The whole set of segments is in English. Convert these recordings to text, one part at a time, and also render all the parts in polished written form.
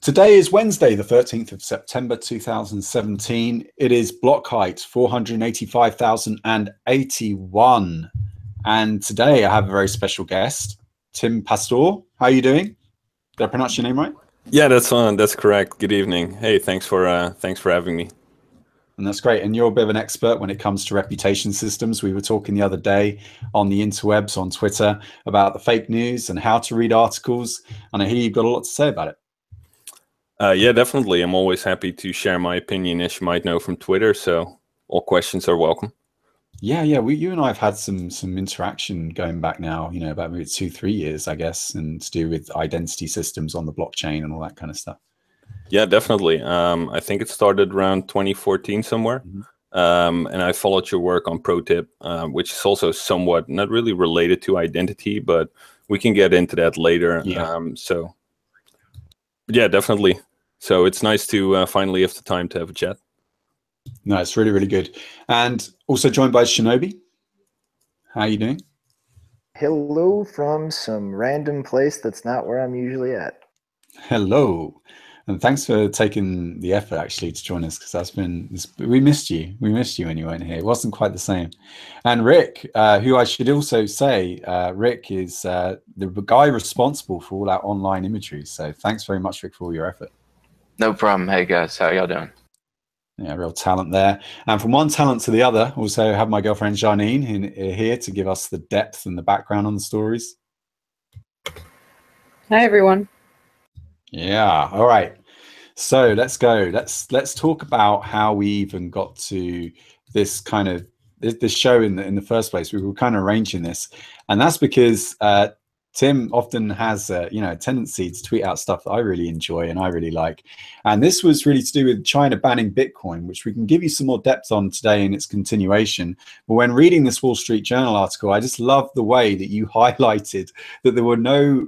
Today is Wednesday, the 13th of September, 2017. It is block height 485,081. And today I have a very special guest, Tim Pastoor. How are you doing? Did I pronounce your name right? Yeah, that's correct. Good evening. Hey, thanks for having me. And that's great. And you're a bit of an expert when it comes to reputation systems. We were talking the other day on the interwebs, on Twitter, about the fake news and how to read articles. And I hear you've got a lot to say about it. Yeah, definitely. I'm always happy to share my opinion, as you might know from Twitter. So all questions are welcome. Yeah. You and I have had some interaction going back now, about maybe 2-3 years, I guess, and to do with identity systems on the blockchain and all that kind of stuff. Yeah, definitely. I think it started around 2014 somewhere. Mm-hmm. And I followed your work on ProTip, which is also somewhat not really related to identity, but we can get into that later. Yeah. So yeah, definitely. So it's nice to finally have the time to have a chat. No, it's really, really good. And also joined by Shinobi. How are you doing? Hello from some random place that's not where I'm usually at. Hello. And thanks for taking the effort actually to join us, because we missed you. We missed you when you weren't here. It wasn't quite the same. And Rick, who I should also say, Rick is the guy responsible for all our online imagery. So thanks very much, Rick, for all your effort. No problem. Hey guys, how y'all doing? Yeah, real talent there. And from one talent to the other, also have my girlfriend Janine here to give us the depth and the background on the stories. Hi, everyone. Yeah. All right. So let's go. Let's talk about how we even got to this kind of this show in the first place. We were kind of arranging this, and that's because Tim often has a tendency to tweet out stuff that I really enjoy and I really like. And this was really to do with China banning Bitcoin, which we can give you some more depth on today in its continuation. But when reading this Wall Street Journal article, I just love the way that you highlighted that there were no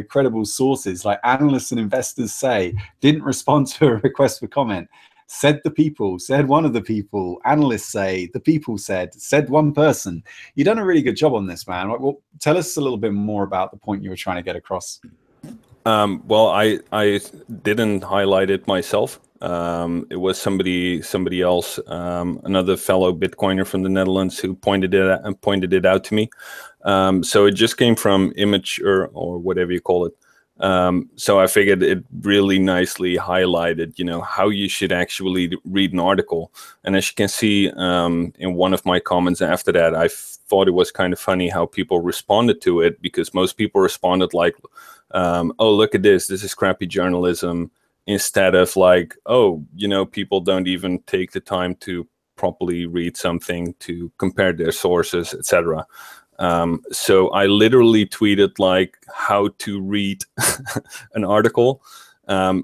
credible sources, like analysts and investors say, didn't respond to a request for comment. Said the people, said one of the people, analysts say, the people said one person. You've done a really good job on this, man. Well, tell us a little bit more about the point you were trying to get across. Well, I didn't highlight it myself. It was somebody else, another fellow Bitcoiner from the Netherlands, who pointed it out to me. So it just came from Image or whatever you call it. So I figured it really nicely highlighted, how you should actually read an article. And as you can see in one of my comments after that, I thought it was kind of funny how people responded to it, because most people responded like, oh, look at this is crappy journalism, instead of like, oh, people don't even take the time to properly read something, to compare their sources, etc. So I literally tweeted like how to read an article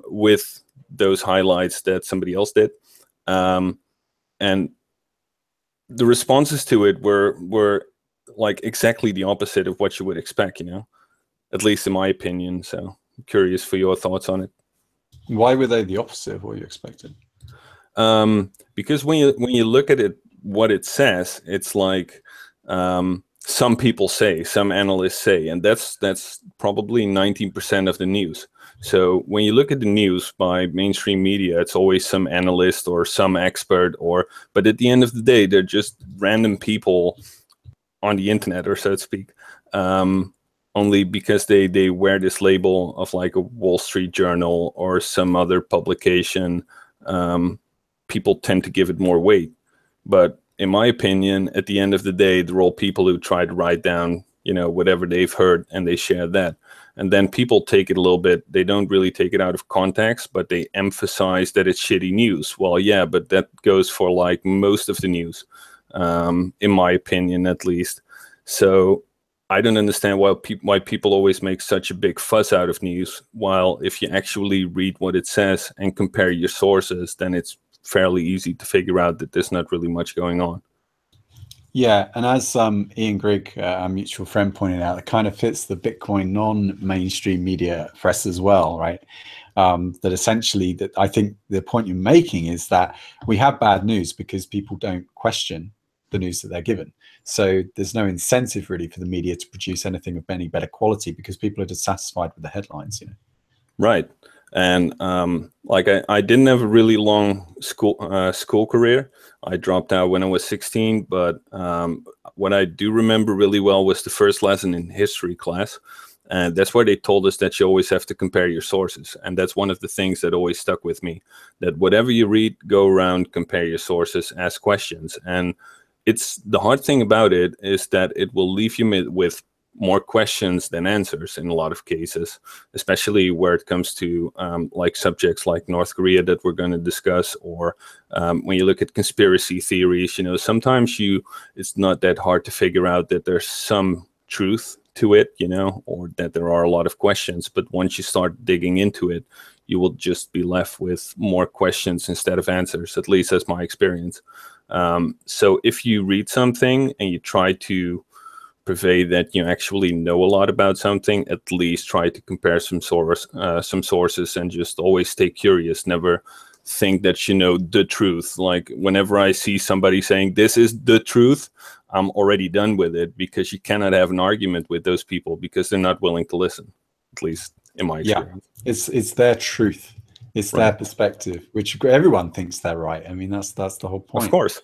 with those highlights that somebody else did. And the responses to it were like exactly the opposite of what you would expect, at least in my opinion. So I'm curious for your thoughts on it. Why were they the opposite of what you expected? Because when you look at it, what it says, it's like, some people say, some analysts say, and that's probably 19% of the news. So when you look at the news by mainstream media, it's always some analyst or some expert, but at the end of the day, they're just random people on the internet, or so to speak, only because they wear this label of like a Wall Street Journal or some other publication. People tend to give it more weight, but in my opinion, at the end of the day, they're all people who try to write down, whatever they've heard, and they share that. And then people take it a little bit. They don't really take it out of context, but they emphasize that it's shitty news. Well, yeah, but that goes for like most of the news, in my opinion, at least. So I don't understand why people always make such a big fuss out of news, while if you actually read what it says and compare your sources, then it's fairly easy to figure out that there's not really much going on. Yeah, and as Ian Grigg, our mutual friend, pointed out, it kind of fits the Bitcoin non-mainstream media press as well, right? That essentially, that I think the point you're making is that we have bad news because people don't question the news that they're given. So there's no incentive really for the media to produce anything of any better quality, because people are dissatisfied with the headlines, Right. And like I didn't have a really long school career. I dropped out when I was 16, but what I do remember really well was the first lesson in history class. And that's where they told us that you always have to compare your sources. And that's one of the things that always stuck with me, that whatever you read, go around, compare your sources, ask questions. And it's the hard thing about it is that it will leave you with more questions than answers in a lot of cases, especially where it comes to like subjects like North Korea that we're going to discuss, or when you look at conspiracy theories, you know, sometimes it's not that hard to figure out that there's some truth to it, you know, or that there are a lot of questions. But once you start digging into it, you will just be left with more questions instead of answers. At least that's my experience. So if you read something and you try to purvey that you actually know a lot about something, at least try to compare some sources, and just always stay curious. Never think that you know the truth. Like whenever I see somebody saying this is the truth, I'm already done with it, because you cannot have an argument with those people because they're not willing to listen, at least in my experience. Yeah, it's their truth. It's their perspective, which everyone thinks they're right. I mean, that's the whole point. Of course.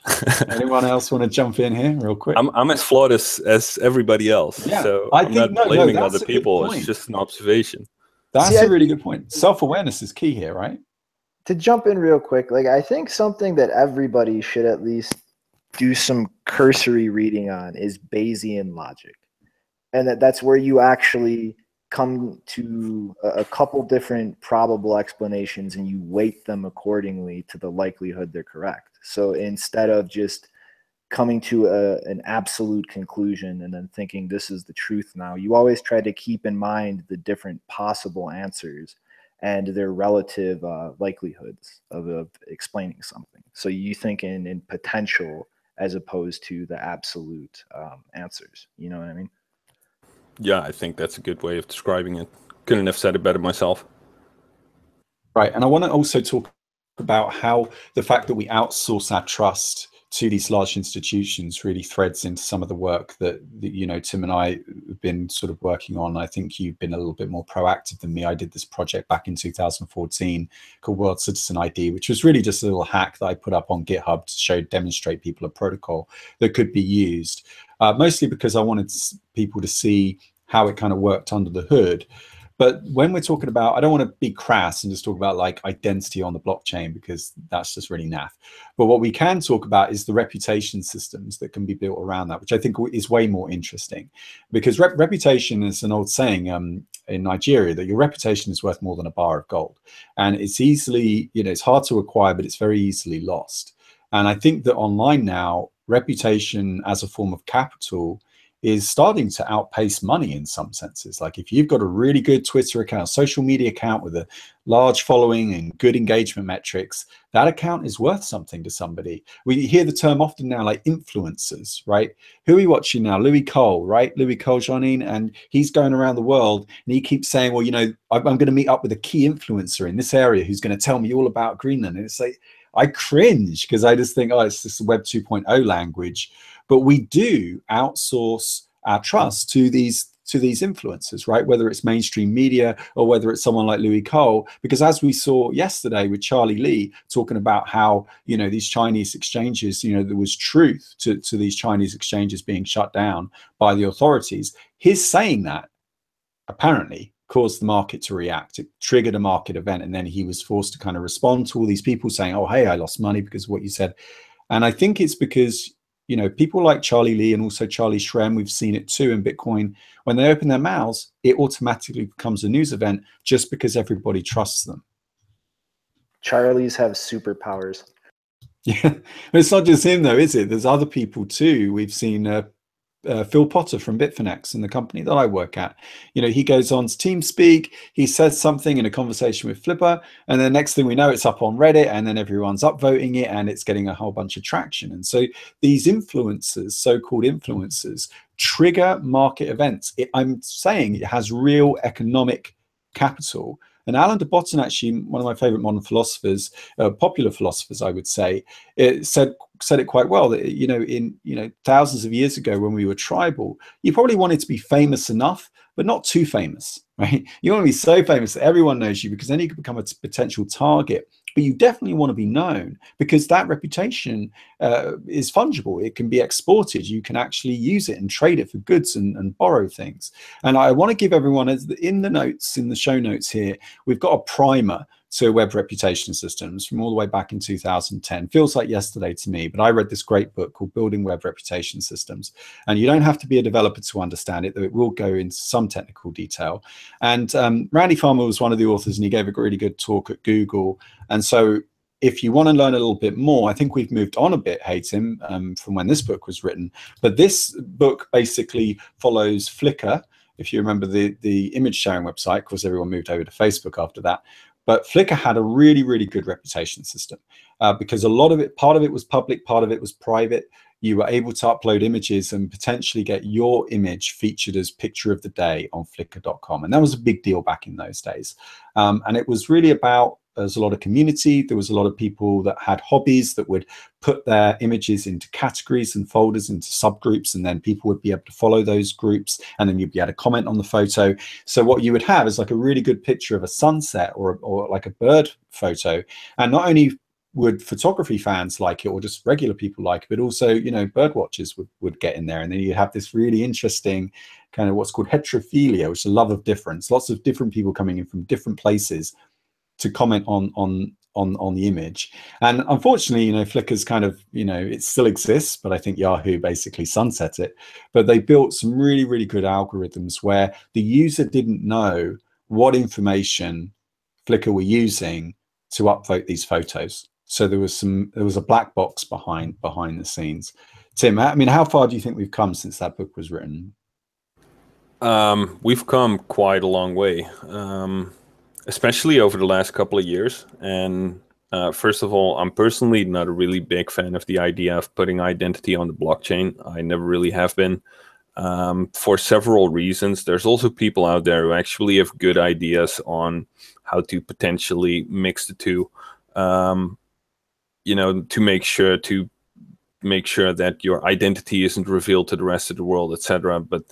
Anyone else want to jump in here real quick? I'm as flawed as everybody else. Yeah, so I'm not blaming other a people. It's just an observation. That's a really good point. Self-awareness is key here, right? To jump in real quick, like I think something that everybody should at least do some cursory reading on is Bayesian logic. And that's where you actually come to a couple different probable explanations and you weight them accordingly to the likelihood they're correct. So instead of just coming to an absolute conclusion and then thinking this is the truth now, you always try to keep in mind the different possible answers and their relative likelihoods of explaining something. So you think in potential as opposed to the absolute answers. You know what I mean? Yeah, I think that's a good way of describing it. Couldn't have said it better myself. Right, and I want to also talk about how the fact that we outsource our trust to these large institutions really threads into some of the work that you know, Tim and I have been sort of working on. I think you've been a little bit more proactive than me. I did this project back in 2014 called World Citizen ID, which was really just a little hack that I put up on GitHub to demonstrate people a protocol that could be used, mostly because I wanted people to see how it kind of worked under the hood. But when we're talking about, I don't want to be crass and just talk about like identity on the blockchain, because that's just really naff. But what we can talk about is the reputation systems that can be built around that, which I think is way more interesting. Because reputation is an old saying in Nigeria, that your reputation is worth more than a bar of gold. And it's easily, you know, it's hard to acquire, but it's very easily lost. And I think that online now, reputation as a form of capital is starting to outpace money in some senses. Like if you've got a really good Twitter account, social media account with a large following and good engagement metrics, that account is worth something to somebody. We hear the term often now, like influencers, right? Who are we watching now? Louis Cole, right? Louis Cole, Janine, and he's going around the world and he keeps saying, well, you know, I'm going to meet up with a key influencer in this area who's going to tell me all about Greenland. And it's like, I cringe, because I just think, oh, it's this Web 2.0 language. But we do outsource our trust to these influencers, right? Whether it's mainstream media or whether it's someone like Louis Cole, because as we saw yesterday with Charlie Lee talking about how, you know, these Chinese exchanges, you know, there was truth to these Chinese exchanges being shut down by the authorities. His saying that apparently caused the market to react. It triggered a market event, and then he was forced to kind of respond to all these people saying, oh, hey, I lost money because of what you said. And I think it's because, you know, people like Charlie Lee and also Charlie Shrem, we've seen it too in Bitcoin, when they open their mouths, it automatically becomes a news event just because everybody trusts them. Charlies have superpowers. Yeah, it's not just him though, is it? There's other people too. We've seen Phil Potter from Bitfinex and the company that I work at. You know, he goes on to TeamSpeak, he says something in a conversation with Flipper, and then next thing we know, it's up on Reddit, and then everyone's upvoting it, and it's getting a whole bunch of traction. And so these influencers, so-called influencers, trigger market events. I'm saying it has real economic capital. And Alan de Botton, actually, one of my favorite modern philosophers, popular philosophers, I would say, it said it quite well that, in thousands of years ago when we were tribal, you probably wanted to be famous enough, but not too famous, right? You want to be so famous that everyone knows you, because then you can become a potential target. But you definitely want to be known, because that reputation is fungible. It can be exported. You can actually use it and trade it for goods and borrow things. And I want to give everyone, in the show notes here, we've got a primer to web reputation systems from all the way back in 2010. Feels like yesterday to me, but I read this great book called Building Web Reputation Systems. And you don't have to be a developer to understand it, though it will go into some technical detail. And Randy Farmer was one of the authors, and he gave a really good talk at Google. And so if you want to learn a little bit more, I think we've moved on a bit, hey Tim, from when this book was written. But this book basically follows Flickr. If you remember the image sharing website, of course, everyone moved over to Facebook after that. But Flickr had a really, really good reputation system because part of it was public, part of it was private. You were able to upload images and potentially get your image featured as picture of the day on flickr.com. And that was a big deal back in those days. And it was really about, there's a lot of community. There was a lot of people that had hobbies that would put their images into categories and folders, into subgroups, and then people would be able to follow those groups, and then you'd be able to comment on the photo. So what you would have is like a really good picture of a sunset or like a bird photo. And not only would photography fans like it, or just regular people like it, but also, bird watchers would get in there. And then you have this really interesting kind of what's called heterophilia, which is a love of difference. Lots of different people coming in from different places to comment on the image. And unfortunately, Flickr's kind of, it still exists, but I think Yahoo basically sunset it. But they built some really, really good algorithms where the user didn't know what information Flickr were using to upvote these photos. So there was a black box behind the scenes. Tim, I mean, how far do you think we've come since that book was written? We've come quite a long way. Especially over the last couple of years. And first of all, I'm personally not a really big fan of the idea of putting identity on the blockchain. I never really have been, for several reasons. There's also people out there who actually have good ideas on how to potentially mix the two, to make sure that your identity isn't revealed to the rest of the world, etc. But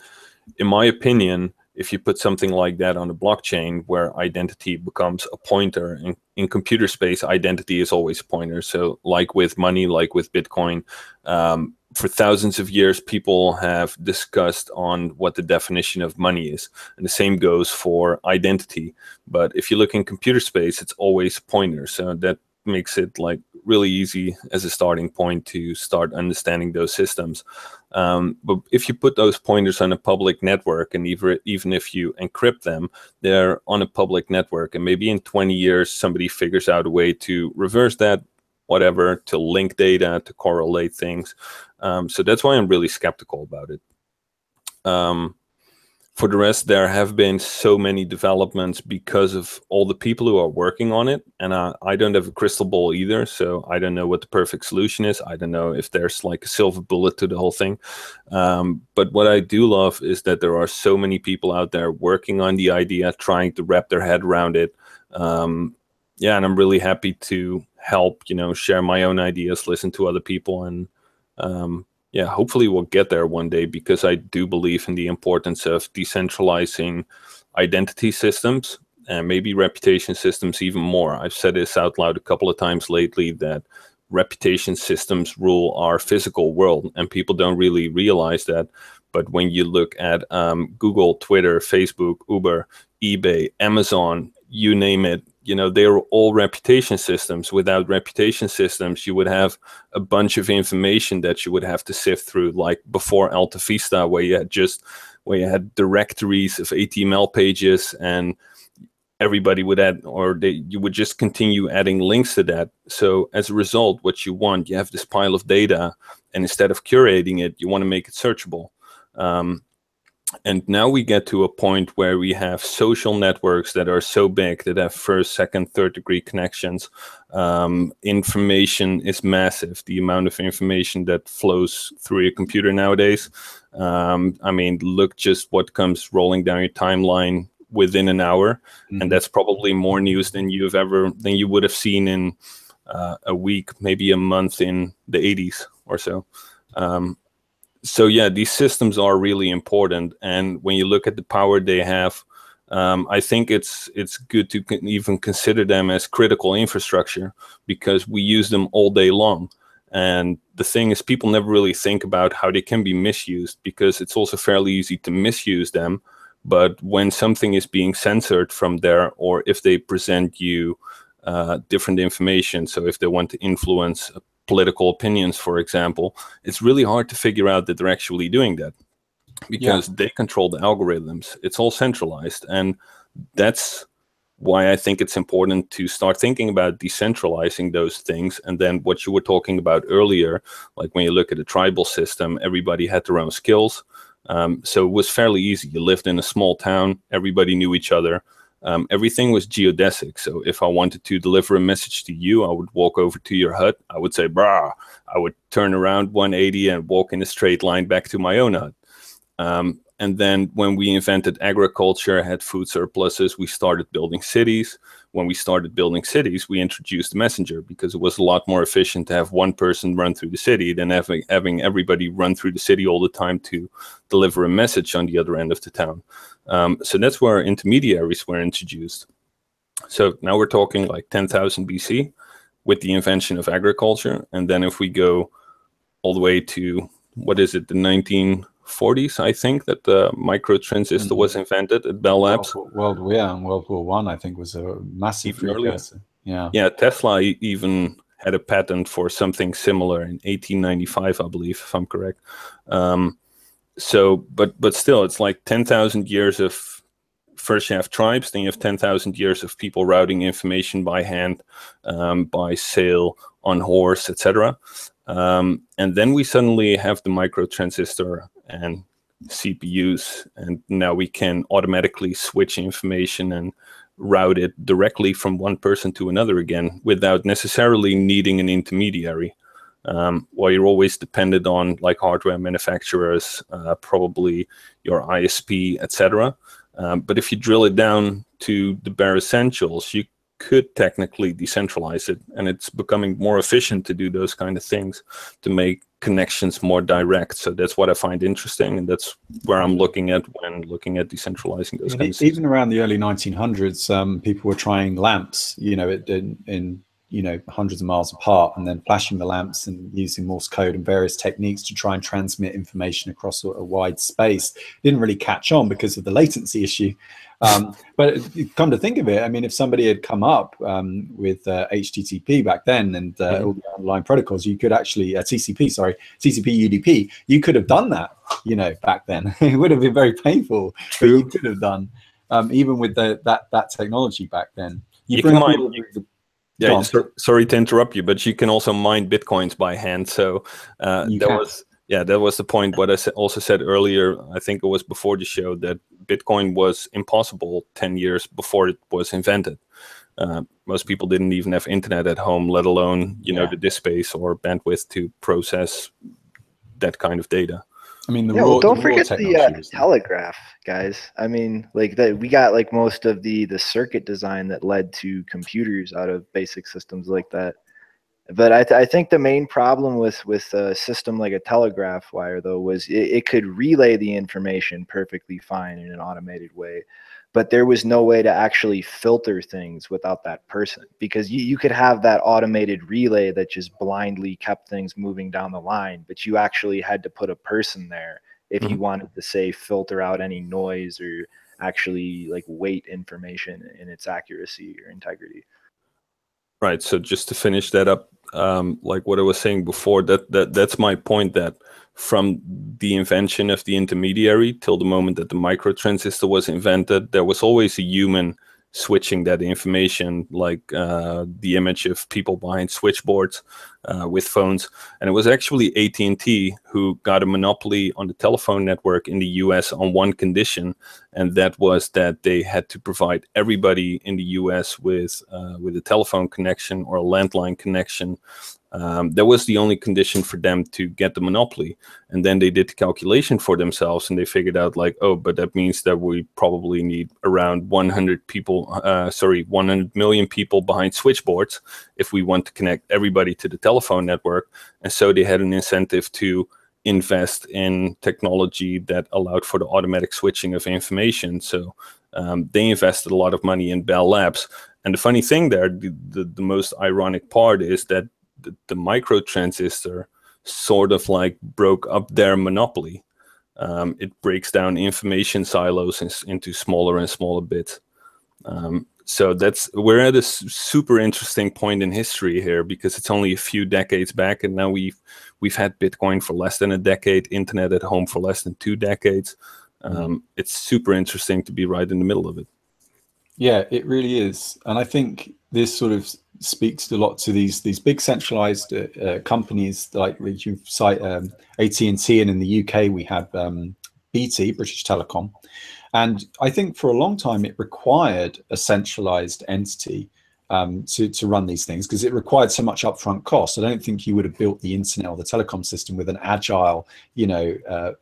in my opinion, if you put something like that on a blockchain where identity becomes a pointer, and in computer space, identity is always a pointer. So like with money, like with Bitcoin, for thousands of years, people have discussed on what the definition of money is. And the same goes for identity. But if you look in computer space, it's always a pointer. So that makes it like really easy as a starting point to start understanding those systems. But if you put those pointers on a public network, and even if you encrypt them, they're on a public network. And maybe in 20 years, somebody figures out a way to reverse that, whatever, to link data, to correlate things. So that's why I'm really skeptical about it. For the rest, there have been so many developments because of all the people who are working on it. And I don't have a crystal ball either, so I don't know what the perfect solution is. I don't know if there's like a silver bullet to the whole thing. But what I do love is that there are so many people out there working on the idea, trying to wrap their head around it. And I'm really happy to help, share my own ideas, listen to other people, and hopefully we'll get there one day, because I do believe in the importance of decentralizing identity systems, and maybe reputation systems even more. I've said this out loud a couple of times lately, that reputation systems rule our physical world, and people don't really realize that. But when you look at Google, Twitter, Facebook, Uber, eBay, Amazon, you name it, they're all reputation systems. Without reputation systems, you would have a bunch of information that you would have to sift through, like before Alta Vista, where you had directories of HTML pages, and everybody would add, you would just continue adding links to that. So as a result, what you have this pile of data, and instead of curating it, you want to make it searchable. And now we get to a point where we have social networks that are so big that have first, second, third degree connections. Information is massive. The amount of information that flows through your computer nowadays. Look just what comes rolling down your timeline within an hour, and that's probably more news than you would have seen in a week, maybe a month in the 80s or so. So yeah, these systems are really important, and when you look at the power they have, I think it's good to even consider them as critical infrastructure, because we use them all day long. And the thing is, people never really think about how they can be misused, because it's also fairly easy to misuse them. But when something is being censored from there, or if they present you different information, so if they want to influence political opinions, for example, it's really hard to figure out that they're actually doing that, because they control the algorithms. It's all centralized, and that's why I think it's important to start thinking about decentralizing those things. And then what you were talking about earlier, like when you look at a tribal system, everybody had their own skills. So it was fairly easy. You lived in a small town, everybody knew each other. Everything was geodesic. So if I wanted to deliver a message to you, I would walk over to your hut. I would say, brah. I would turn around 180 and walk in a straight line back to my own hut. And then when we invented agriculture, had food surpluses, we started building cities. When we started building cities, we introduced the messenger, because it was a lot more efficient to have one person run through the city than having everybody run through the city all the time to deliver a message on the other end of the town. So that's where intermediaries were introduced. So now we're talking like 10,000 BC with the invention of agriculture. And then if we go all the way to, what is it, the 1940s, I think, that the microtransistor was invented at Bell Labs. World War I, I think, was a massive precursor. Yeah, Tesla even had a patent for something similar in 1895, I believe, if I'm correct. So, but still, it's like 10,000 years of, first you have tribes, then you have 10,000 years of people routing information by hand, by sail, on horse, etc. And then we suddenly have the microtransistor and CPUs, and now we can automatically switch information and route it directly from one person to another again, without necessarily needing an intermediary. Well, you're always dependent on like hardware manufacturers, probably your ISP, etc. But if you drill it down to the bare essentials, you could technically decentralize it, and it's becoming more efficient to do those kind of things, to make connections more direct. So that's what I find interesting, and that's where I'm looking at when looking at decentralizing those kind of systems. Even around the early 1900s, people were trying lamps, in hundreds of miles apart, and then flashing the lamps and using Morse code and various techniques to try and transmit information across a wide space. Didn't really catch on because of the latency issue. But come to think of it, I mean, if somebody had come up with HTTP back then and all the online protocols, you could actually TCP UDP, you could have done that, back then. It would have been very painful, but you could have done, even with that technology back then. You can mine. Yeah, sorry to interrupt you, but you can also mine bitcoins by hand. So that was the point. What I also said earlier, I think it was before the show, that Bitcoin was impossible 10 years before it was invented. Most people didn't even have internet at home, let alone the disk space or bandwidth to process that kind of data. I mean, don't forget the telegraph, guys. I mean, like that, we got like most of the circuit design that led to computers out of basic systems like that. But I think the main problem with a system like a telegraph wire, though, was it could relay the information perfectly fine in an automated way, but there was no way to actually filter things without that person, because you could have that automated relay that just blindly kept things moving down the line, but you actually had to put a person there if you wanted to, say, filter out any noise or actually like weight information in its accuracy or integrity. Right. So just to finish that up, like what I was saying before, that's my point, that from the invention of the intermediary till the moment that the microtransistor was invented, there was always a human switching that information, like the image of people behind switchboards with phones. And it was actually AT&T who got a monopoly on the telephone network in the US on one condition, and that was that they had to provide everybody in the US with a telephone connection or a landline connection That was the only condition for them to get the monopoly. And then they did the calculation for themselves, and they figured out like, oh, but that means that we probably need around 100 million people behind switchboards if we want to connect everybody to the telephone network. And so they had an incentive to invest in technology that allowed for the automatic switching of information. So they invested a lot of money in Bell Labs. And the funny thing there, the most ironic part is that the micro transistor sort of like broke up their monopoly. It breaks down information silos into smaller and smaller bits. So we're at a super interesting point in history here, because it's only a few decades back, and now we've had Bitcoin for less than a decade, internet at home for less than 2 decades. It's super interesting to be right in the middle of it. Yeah, it really is. And I think this sort of speaks a lot to these big centralized companies like you cite AT&T, and in the UK we have BT, British Telecom. And I think for a long time it required a centralized entity to run these things, because it required so much upfront cost. I don't think you would have built the internet or the telecom system with an agile,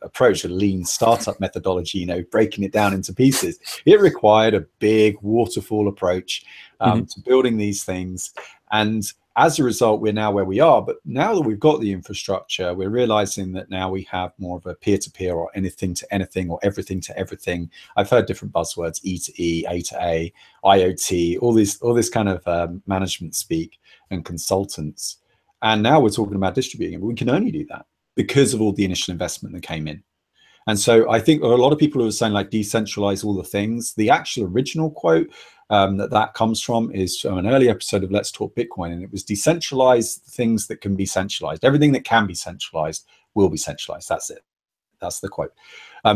approach, a lean startup methodology, breaking it down into pieces. It required a big waterfall approach to building these things. And as a result, we're now where we are. But now that we've got the infrastructure, we're realizing that now we have more of a peer-to-peer or anything to anything or everything to everything. I've heard different buzzwords: E to E, A to A, IoT, all this kind of management speak and consultants. And now we're talking about distributing it. But we can only do that because of all the initial investment that came in. And so I think a lot of people who are saying like decentralize all the things, the actual original quote that comes from is from an early episode of Let's Talk Bitcoin, and it was decentralize things that can be centralized. Everything that can be centralized will be centralized. That's it. That's the quote.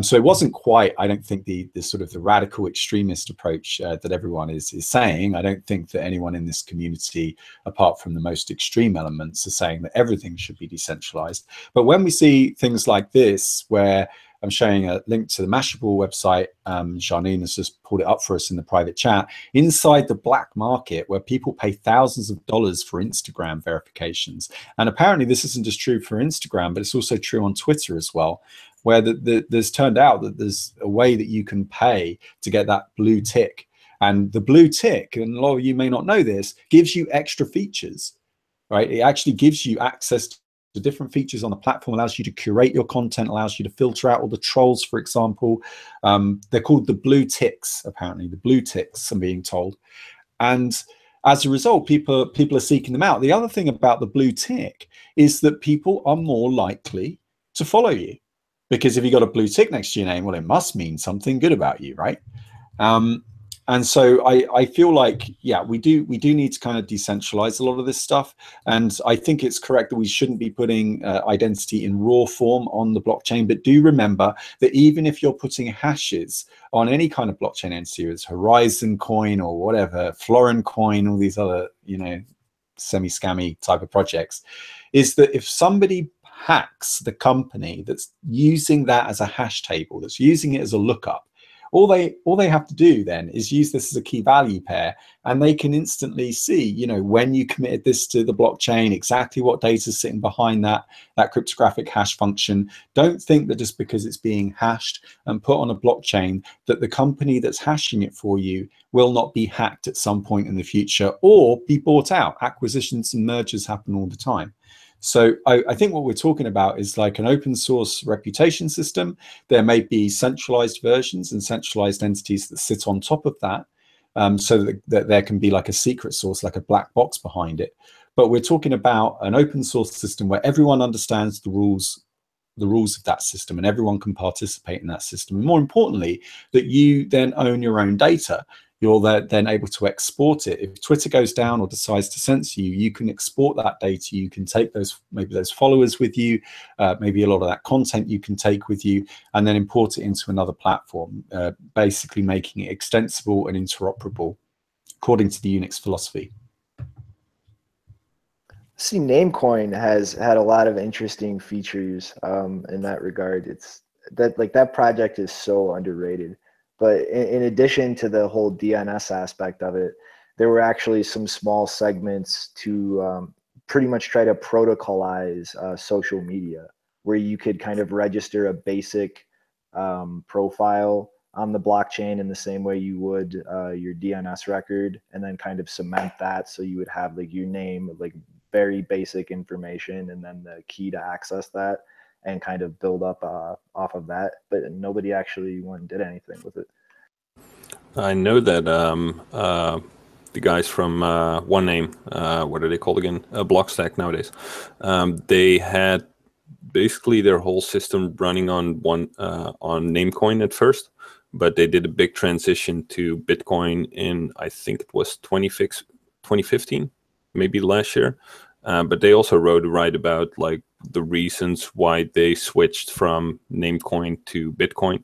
So it wasn't quite, I don't think, the sort of the radical extremist approach that everyone is saying. I don't think that anyone in this community, apart from the most extreme elements, are saying that everything should be decentralized. But when we see things like this, where I'm showing a link to the Mashable website, Janine has just pulled it up for us in the private chat, inside the black market where people pay thousands of dollars for Instagram verifications. And apparently this isn't just true for Instagram, but it's also true on Twitter as well, where there's turned out that there's a way that you can pay to get that blue tick. And the blue tick, and a lot of you may not know this, gives you extra features, right? It actually gives you access to different features on the platform, allows you to curate your content, allows you to filter out all the trolls, for example. They're called the blue ticks, apparently, the blue ticks, I'm being told. And as a result, people are seeking them out. The other thing about the blue tick is that people are more likely to follow you, because if you got a blue tick next to your name, well, it must mean something good about you, right? And so I feel like, yeah, we do need to kind of decentralize a lot of this stuff. And I think it's correct that we shouldn't be putting identity in raw form on the blockchain. But do remember that even if you're putting hashes on any kind of blockchain entity, it's Horizon Coin or whatever, Florin Coin, all these other, semi-scammy type of projects, is that if somebody hacks the company that's using that as a hash table, that's using it as a lookup, all they have to do then is use this as a key value pair, and they can instantly see, when you committed this to the blockchain, exactly what data is sitting behind that cryptographic hash function. Don't think that just because it's being hashed and put on a blockchain that the company that's hashing it for you will not be hacked at some point in the future or be bought out. Acquisitions and mergers happen all the time. So I think what we're talking about is like an open source reputation system. There may be centralized versions and centralized entities that sit on top of that, so that there can be like a secret source, like a black box behind it. But we're talking about an open source system where everyone understands the rules of that system, and everyone can participate in that system. And more importantly, that you then own your own data. You're then able to export it. If Twitter goes down or decides to censor you, you can export that data. You can take maybe those followers with you, maybe a lot of that content you can take with you, and then import it into another platform, basically making it extensible and interoperable according to the Unix philosophy. See, Namecoin has had a lot of interesting features in that regard. It's that project is so underrated. But in addition to the whole DNS aspect of it, there were actually some small segments to pretty much try to protocolize social media, where you could kind of register a basic profile on the blockchain in the same way you would your DNS record, and then kind of cement that. So you would have like your name, like very basic information, and then the key to access that, and kind of build up off of that. But nobody actually did anything with it. I know that the guys from One Name, what are they called again? Blockstack nowadays. They had basically their whole system running on Namecoin at first, but they did a big transition to Bitcoin in, I think it was 2015, maybe last year. But they also write about like the reasons why they switched from Namecoin to Bitcoin.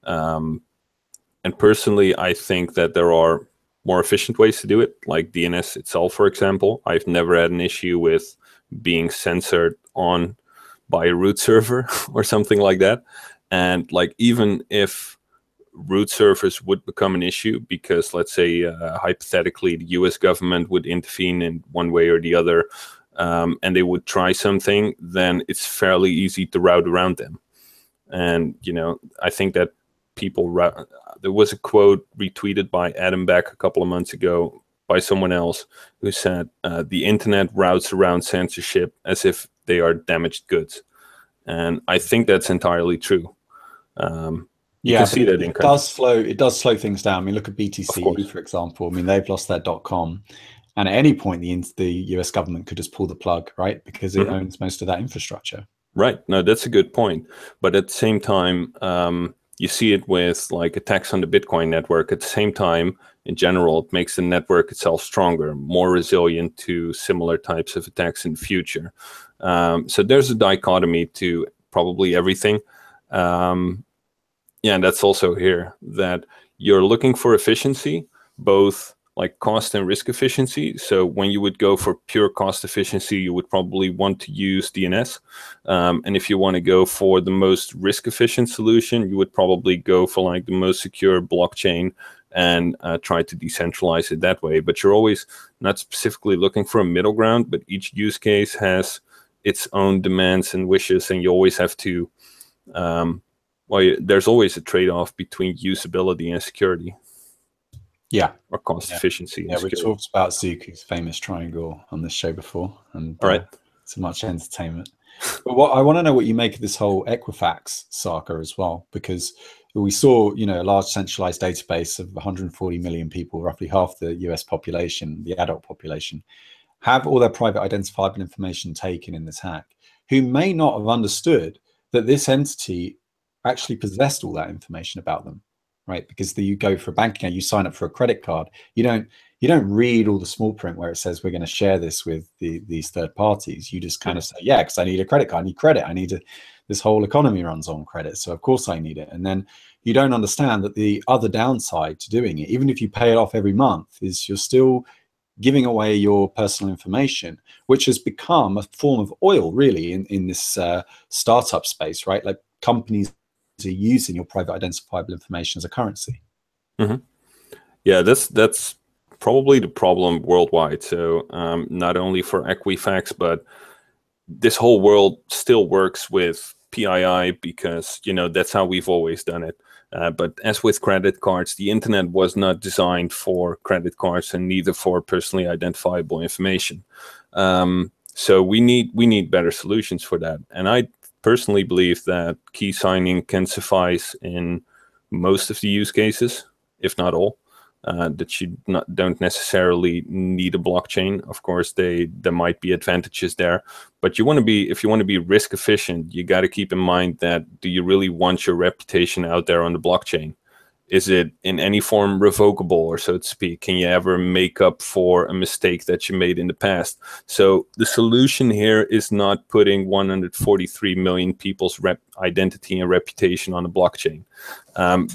And personally, I think that there are more efficient ways to do it, like DNS itself, for example. I've never had an issue with being censored on by a root server or something like that. And like, even if root servers would become an issue because, let's say, hypothetically, the US government would intervene in one way or the other, and they would try something, then it's fairly easy to route around them. And, you know, I think that there was a quote retweeted by Adam Beck a couple of months ago by someone else who said, the internet routes around censorship as if they are damaged goods. And I think that's entirely true. You can see that it does slow things down. I mean, look at BTC, for example. I mean, they've lost their .com, and at any point the US government could just pull the plug, right? Because it owns most of that infrastructure. Right. No, that's a good point. But at the same time, you see it with like attacks on the Bitcoin network. At the same time, in general, it makes the network itself stronger, more resilient to similar types of attacks in the future. So there's a dichotomy to probably everything. Yeah, and that's also here, that you're looking for efficiency, both like cost and risk efficiency. So when you would go for pure cost efficiency, you would probably want to use DNS. And if you want to go for the most risk efficient solution, you would probably go for like the most secure blockchain and try to decentralize it that way. But you're always not specifically looking for a middle ground, but each use case has its own demands and wishes, and you always have to, there's always a trade-off between usability and security. Yeah. Or cost efficiency. Yeah, we talked about Zuku's famous triangle on this show before, and so much entertainment. But I want to know what you make of this whole Equifax saga as well, because we saw, you know, a large centralized database of 140 million people, roughly half the US population, the adult population, have all their private identifiable information taken in this hack, who may not have understood that this entity actually possessed all that information about them. Right, because you go for a bank account, you sign up for a credit card. You don't read all the small print where it says we're going to share this with these third parties. You just kind of say, yeah, because I need a credit card. I need credit. This whole economy runs on credit, so of course I need it. And then you don't understand that the other downside to doing it, even if you pay it off every month, is you're still giving away your personal information, which has become a form of oil, really, in this startup space, right? Like companies are using your private identifiable information as a currency. Yeah, that's probably the problem worldwide. So not only for Equifax, but this whole world still works with PII because, you know, that's how we've always done it. But as with credit cards, the internet was not designed for credit cards and neither for personally identifiable information. So we need better solutions for that. And I personally believe that key signing can suffice in most of the use cases, if not all. That you don't necessarily need a blockchain. Of course, there might be advantages there, but if you want to be risk efficient, you got to keep in mind that, do you really want your reputation out there on the blockchain? Is it in any form revocable, or so to speak? Can you ever make up for a mistake that you made in the past? So the solution here is not putting 143 million people's identity and reputation on a blockchain.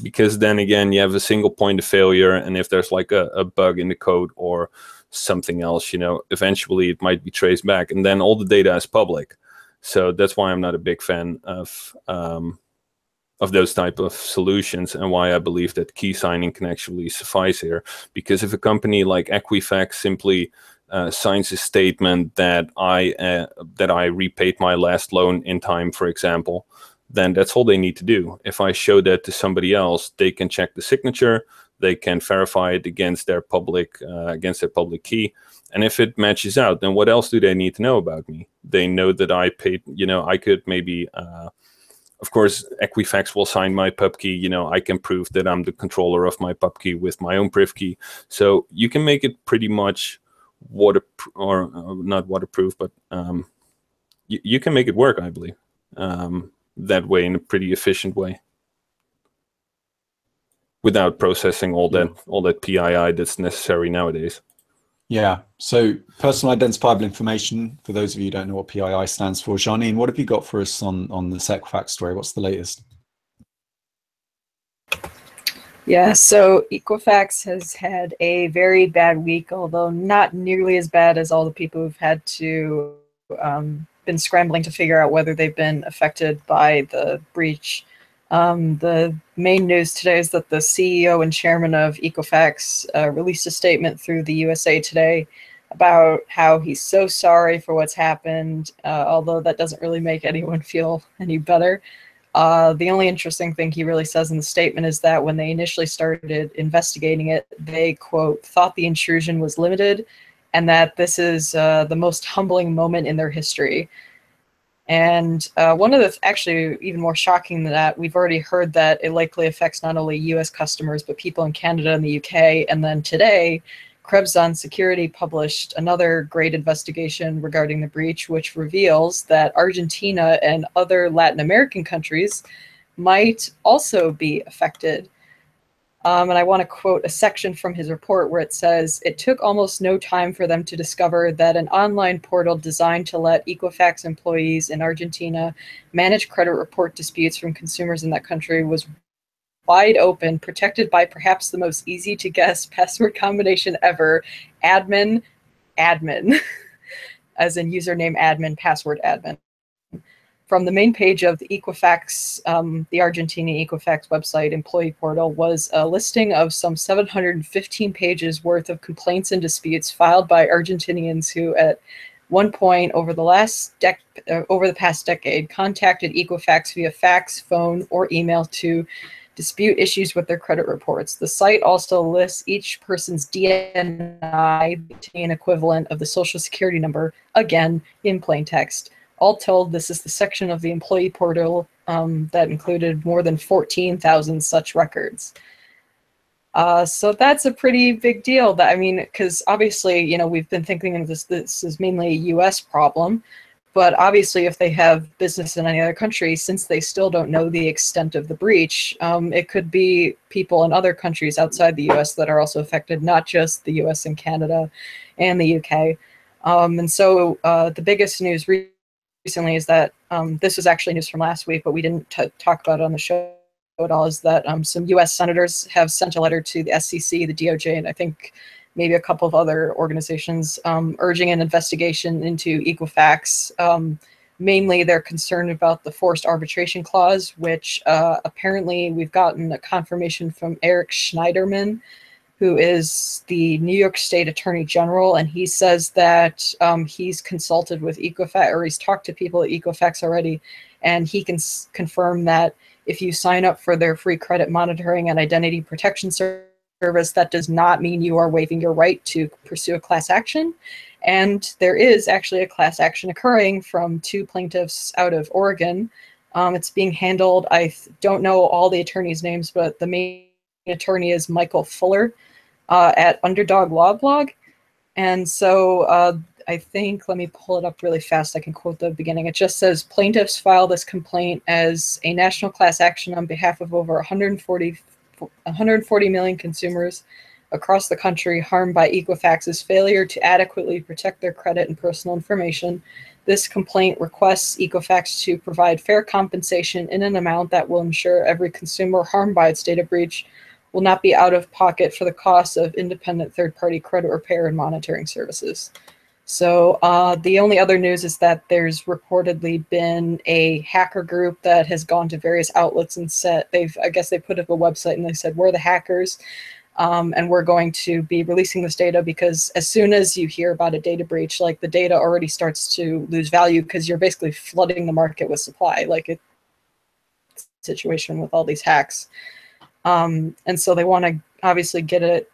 Because then again, you have a single point of failure, and if there's like a bug in the code or something else, you know, eventually it might be traced back, and then all the data is public. So that's why I'm not a big fan of those type of solutions, and why I believe that key signing can actually suffice here. Because if a company like Equifax simply signs a statement that I repaid my last loan in time, for example, then that's all they need to do. If I show that to somebody else, they can check the signature, they can verify it against their public key, and if it matches out, then what else do they need to know about me? They know that I paid. I could maybe. Of course, Equifax will sign my pub key. I can prove that I'm the controller of my pub key with my own priv key. So you can make it pretty much not waterproof, but you can make it work, I believe, that way, in a pretty efficient way, without processing all that PII that's necessary nowadays. Yeah. So personal identifiable information, for those of you who don't know what PII stands for. Janine, what have you got for us on the Equifax story? What's the latest? Yeah, so Equifax has had a very bad week, although not nearly as bad as all the people who've had to been scrambling to figure out whether they've been affected by the breach. The main news today is that the CEO and chairman of Equifax released a statement through the USA Today about how he's so sorry for what's happened, although that doesn't really make anyone feel any better. The only interesting thing he really says in the statement is that when they initially started investigating it, they, quote, thought the intrusion was limited and that this is the most humbling moment in their history. And one of the, actually even more shocking than that, we've already heard that it likely affects not only US customers, but people in Canada and the UK. And then today, Krebs on Security published another great investigation regarding the breach, which reveals that Argentina and other Latin American countries might also be affected. And I want to quote a section from his report where it says, "It took almost no time for them to discover that an online portal designed to let Equifax employees in Argentina manage credit report disputes from consumers in that country was wide open, protected by perhaps the most easy to guess password combination ever, admin, as in username admin, password admin." From the main page of the Equifax, the Argentina Equifax website employee portal was a listing of some 715 pages worth of complaints and disputes filed by Argentinians who at one point over the past decade contacted Equifax via fax, phone, or email to dispute issues with their credit reports. The site also lists each person's DNI, an equivalent of the social security number, again in plain text. All told, this is the section of the employee portal that included more than 14,000 such records. So that's a pretty big deal. Because obviously, we've been thinking of this is mainly a US problem, but obviously if they have business in any other country, since they still don't know the extent of the breach, it could be people in other countries outside the US that are also affected, not just the US and Canada and the UK. And so the biggest news recently is that this was actually news from last week, but we didn't talk about it on the show at all, is that some US senators have sent a letter to the SEC, the DOJ, and I think maybe a couple of other organizations urging an investigation into Equifax. Mainly they're concerned about the forced arbitration clause, which apparently we've gotten a confirmation from Eric Schneiderman, who is the New York State Attorney General, and he says that he's consulted with Equifax, or he's talked to people at Equifax already, and he can confirm that if you sign up for their free credit monitoring and identity protection service, that does not mean you are waiving your right to pursue a class action. And there is actually a class action occurring from two plaintiffs out of Oregon. It's being handled, I don't know all the attorneys' names, but the main attorney is Michael Fuller at Underdog Law Blog. And so I think, let me pull it up really fast. I can quote the beginning. It just says, plaintiffs file this complaint as a national class action on behalf of over 140 million consumers across the country harmed by Equifax's failure to adequately protect their credit and personal information. This complaint requests Equifax to provide fair compensation in an amount that will ensure every consumer harmed by its data breach will not be out of pocket for the cost of independent third-party credit repair and monitoring services. So the only other news is that there's reportedly been a hacker group that has gone to various outlets and I guess they put up a website and they said, we're the hackers. And we're going to be releasing this data because as soon as you hear about a data breach, like the data already starts to lose value because you're basically flooding the market with supply, like a situation with all these hacks. And so they want to obviously get it,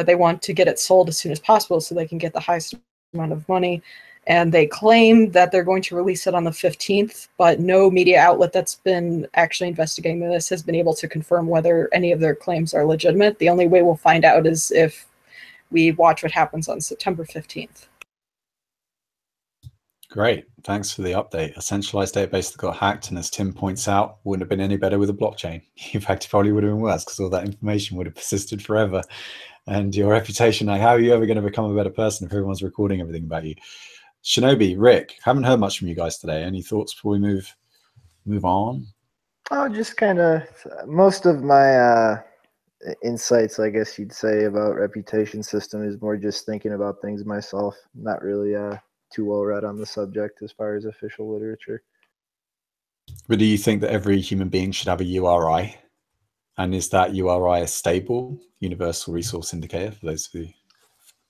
they want to get it sold as soon as possible so they can get the highest amount of money. And they claim that they're going to release it on the 15th, but no media outlet that's been actually investigating this has been able to confirm whether any of their claims are legitimate. The only way we'll find out is if we watch what happens on September 15th. Great. Thanks for the update. A centralized database that got hacked, and as Tim points out, wouldn't have been any better with a blockchain. In fact, it probably would have been worse because all that information would have persisted forever. And your reputation, like, how are you ever going to become a better person if everyone's recording everything about you? Shinobi, Rick, haven't heard much from you guys today. Any thoughts before we move on? Oh, just kind of most of my insights, I guess you'd say, about reputation system is more just thinking about things myself. Not really too well read on the subject as far as official literature. But do you think that every human being should have a URI? And is that URI a stable universal resource indicator for those of you?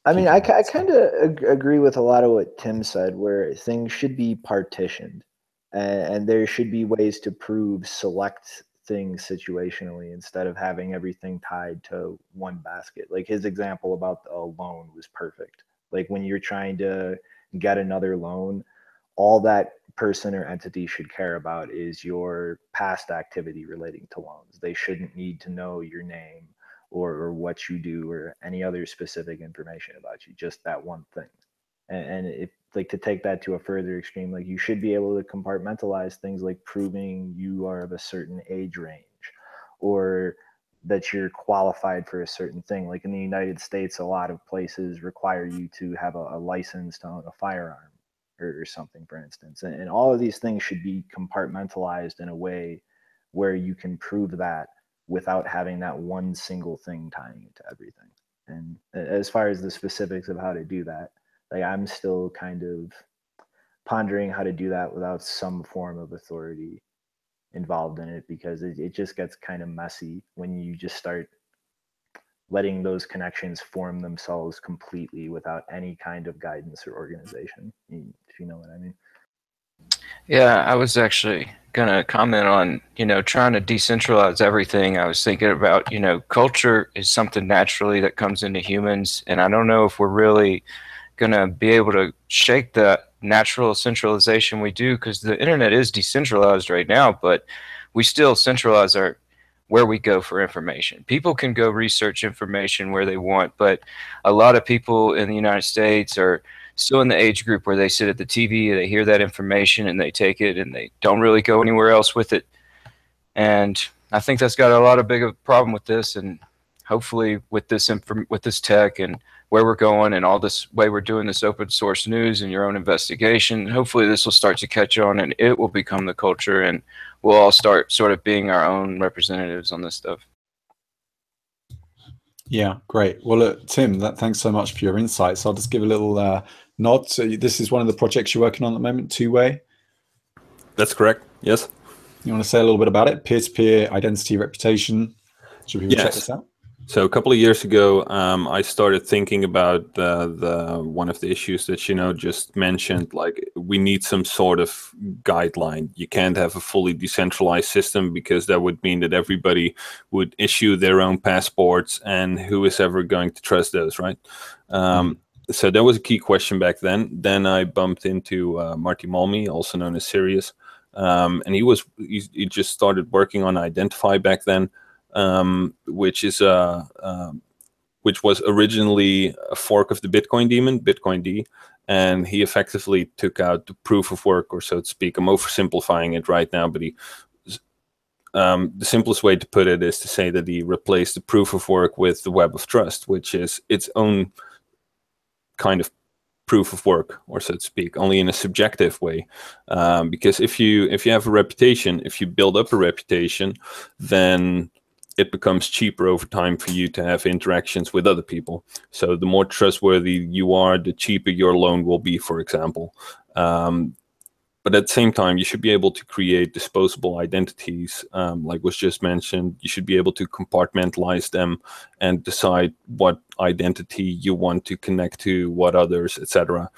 I mean, I kind of agree with a lot of what Tim said, where things should be partitioned, and there should be ways to prove select things situationally instead of having everything tied to one basket. Like his example about a loan was perfect. Like when you're trying to get another loan, all that person or entity should care about is your past activity relating to loans. They shouldn't need to know your name or what you do or any other specific information about you, just that one thing. And if, like, to take that to a further extreme, like you should be able to compartmentalize things like proving you are of a certain age range or that you're qualified for a certain thing. Like in the United States, a lot of places require you to have a license to own a firearm or something, for instance. And all of these things should be compartmentalized in a way where you can prove that without having that one single thing tying it to everything. And as far as the specifics of how to do that, like I'm still kind of pondering how to do that without some form of authority involved in it, because it just gets kind of messy when you just start letting those connections form themselves completely without any kind of guidance or organization, if you know what I mean. Yeah, I was actually going to comment on, trying to decentralize everything. I was thinking about, culture is something naturally that comes into humans, and I don't know if we're really going to be able to shake that natural centralization we do, because the internet is decentralized right now, but we still centralize where we go for information. People can go research information where they want, but a lot of people in the United States are still in the age group where they sit at the TV, they hear that information and they take it and they don't really go anywhere else with it. And I think that's got a lot of big problem with this. And hopefully with this tech and where we're going and all this way we're doing this open source news and your own investigation, hopefully this will start to catch on and it will become the culture, and we'll all start sort of being our own representatives on this stuff. Yeah, great. Well, look, Tim, thanks so much for your insights. I'll just give a little nod. So this is one of the projects you're working on at the moment, Two-Way. That's correct. Yes. You want to say a little bit about it? Peer-to-peer identity reputation. Should people check this out? So a couple of years ago, I started thinking about the one of the issues that just mentioned. Like, we need some sort of guideline. You can't have a fully decentralized system, because that would mean that everybody would issue their own passports, and who is ever going to trust those, right? So that was a key question back then. Then I bumped into Marty Malmy, also known as Sirius, and he just started working on Identify back then. Which was originally a fork of the Bitcoin daemon, Bitcoin D, and he effectively took out the proof of work, or so to speak. I'm oversimplifying it right now, but the simplest way to put it is to say that he replaced the proof of work with the web of trust, which is its own kind of proof of work, or so to speak, only in a subjective way. Because if you have a reputation, if you build up a reputation, then it becomes cheaper over time for you to have interactions with other people. So the more trustworthy you are, the cheaper your loan will be, for example. But at the same time, you should be able to create disposable identities, like was just mentioned. You should be able to compartmentalize them and decide what identity you want to connect to, what others, etc.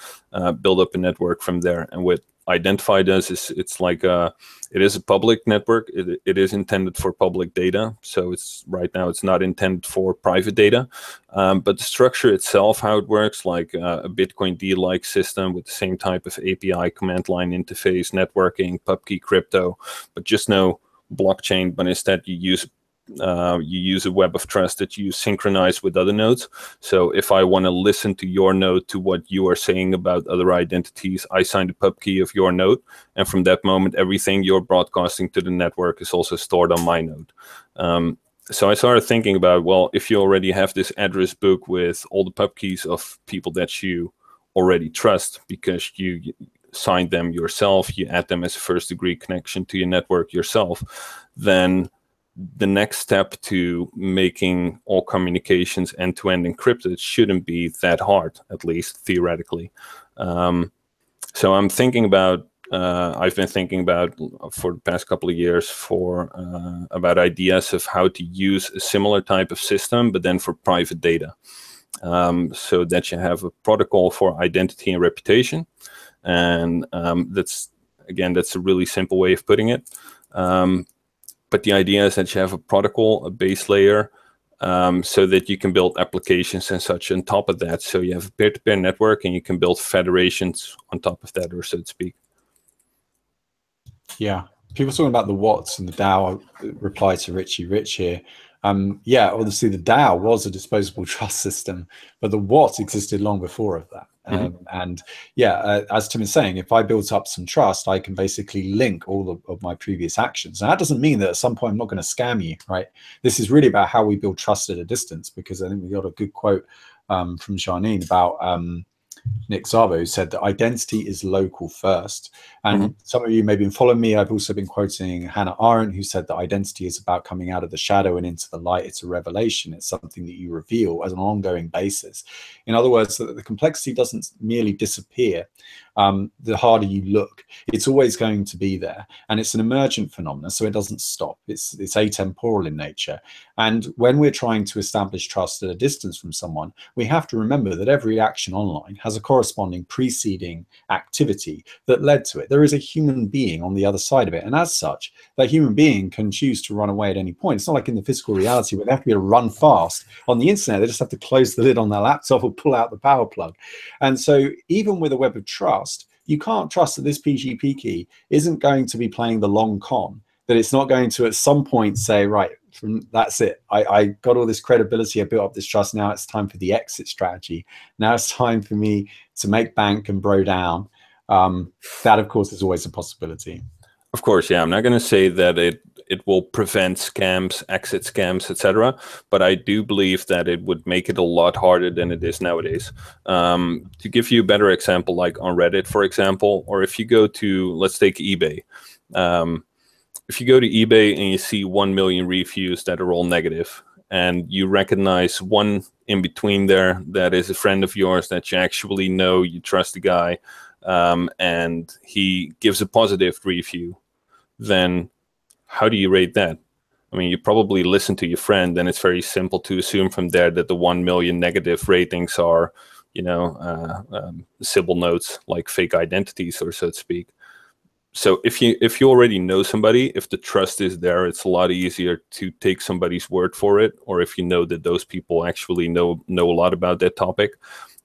Build up a network from there. And what Identify does is it's like it is a public network. It is intended for public data. So it's right now it's not intended for private data. But the structure itself, how it works, like a Bitcoin D-like system with the same type of API, command line interface, networking, pubkey, crypto, but just no blockchain. But instead, you use a web of trust that you synchronize with other nodes. So if I want to listen to your node to what you are saying about other identities, I sign the pub key of your node. And from that moment, everything you're broadcasting to the network is also stored on my node. So I started thinking about, well, if you already have this address book with all the pub keys of people that you already trust because you signed them yourself, you add them as a first degree connection to your network yourself, then the next step to making all communications end-to-end encrypted shouldn't be that hard, at least theoretically. So I'm thinking about, I've been thinking about for the past couple of years about ideas of how to use a similar type of system, but then for private data. So that you have a protocol for identity and reputation. And that's a really simple way of putting it. But the idea is that you have a protocol, a base layer, so that you can build applications and such on top of that. So you have a peer-to-peer network and you can build federations on top of that, or so to speak. Yeah. People talking about the Watts and the DAO reply to Richie Rich here. Yeah, obviously the DAO was a disposable trust system, but the Watt existed long before of that. And yeah, as Tim is saying, if I built up some trust, I can basically link all of my previous actions. Now, that doesn't mean that at some point I'm not going to scam you, right? This is really about how we build trust at a distance, because I think we got a good quote from Janine about Nick Szabo, who said that identity is local first. And some of you may have been following me. I've also been quoting Hannah Arendt, who said that identity is about coming out of the shadow and into the light. It's a revelation. It's something that you reveal as an ongoing basis. In other words, the complexity doesn't merely disappear the harder you look. It's always going to be there. And it's an emergent phenomenon, so it doesn't stop. It's atemporal in nature. And when we're trying to establish trust at a distance from someone, we have to remember that every action online has a corresponding preceding activity that led to it. There is a human being on the other side of it. And as such, that human being can choose to run away at any point. It's not like in the physical reality where they have to be able to run fast. On the internet, they just have to close the lid on their laptop or pull out the power plug. And so even with a web of trust, you can't trust that this PGP key isn't going to be playing the long con, that it's not going to at some point say, right, that's it. I got all this credibility. I built up this trust. Now it's time for the exit strategy. Now it's time for me to make bank and bro down. That, of course, is always a possibility. Of course, yeah. I'm not going to say that it will prevent scams, exit scams, etc. But I do believe that it would make it a lot harder than it is nowadays. To give you a better example, like on Reddit, for example, or if you go to, let's take eBay. If you go to eBay and you see 1 million reviews that are all negative, and you recognize one in between there that is a friend of yours that you actually know, you trust the guy, and he gives a positive review, then how do you rate that? I mean, you probably listen to your friend, and it's very simple to assume from there that the 1 million negative ratings are, Sybil notes, like fake identities, or so to speak. So if you already know somebody, if the trust is there, it's a lot easier to take somebody's word for it, or if you know that those people actually know a lot about that topic.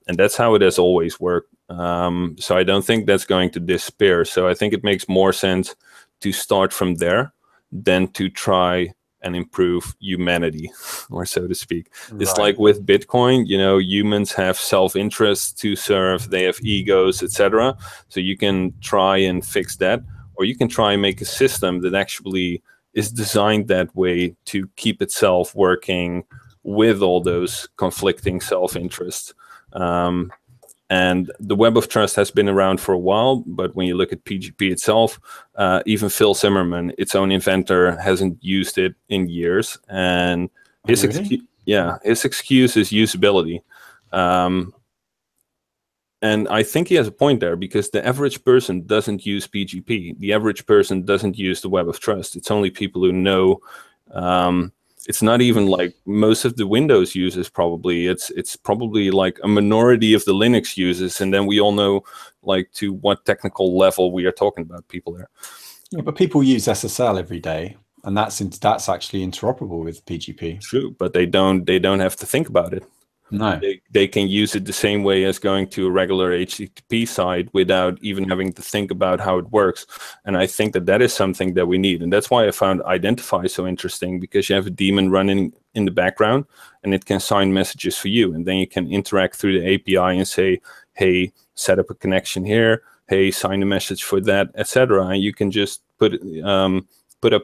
And that's how it has always worked. So I don't think that's going to disappear. So I think it makes more sense to start from there than to try and improve humanity, or so to speak. Right. It's like with Bitcoin, humans have self-interest to serve, they have egos, etc. So you can try and fix that, or you can try and make a system that actually is designed that way to keep itself working with all those conflicting self-interests. And the Web of Trust has been around for a while, but when you look at PGP itself, even Phil Zimmermann, its own inventor, hasn't used it in years. And his excuse is usability. And I think he has a point there, because the average person doesn't use PGP. The average person doesn't use the Web of Trust. It's only people who know. It's not even like most of the Windows users probably. It's probably like a minority of the Linux users, and then we all know like to what technical level we are talking about people there. Yeah, but people use SSL every day, and that's actually interoperable with PGP. True, but they don't have to think about it. No, they can use it the same way as going to a regular HTTP site without even having to think about how it works. And I think that is something that we need. And that's why I found Identities so interesting, because you have a daemon running in the background and it can sign messages for you. And then you can interact through the API and say, hey, set up a connection here. Hey, sign a message for that, etc. And you can just put up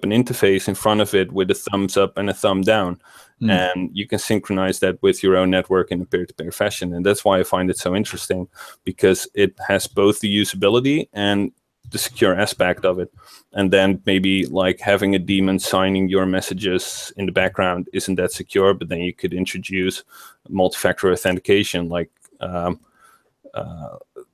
an interface in front of it with a thumbs up and a thumb down. And you can synchronize that with your own network in a peer-to-peer fashion. And that's why I find it so interesting, because it has both the usability and the secure aspect of it. And then maybe like having a daemon signing your messages in the background isn't that secure, but then you could introduce multi-factor authentication, like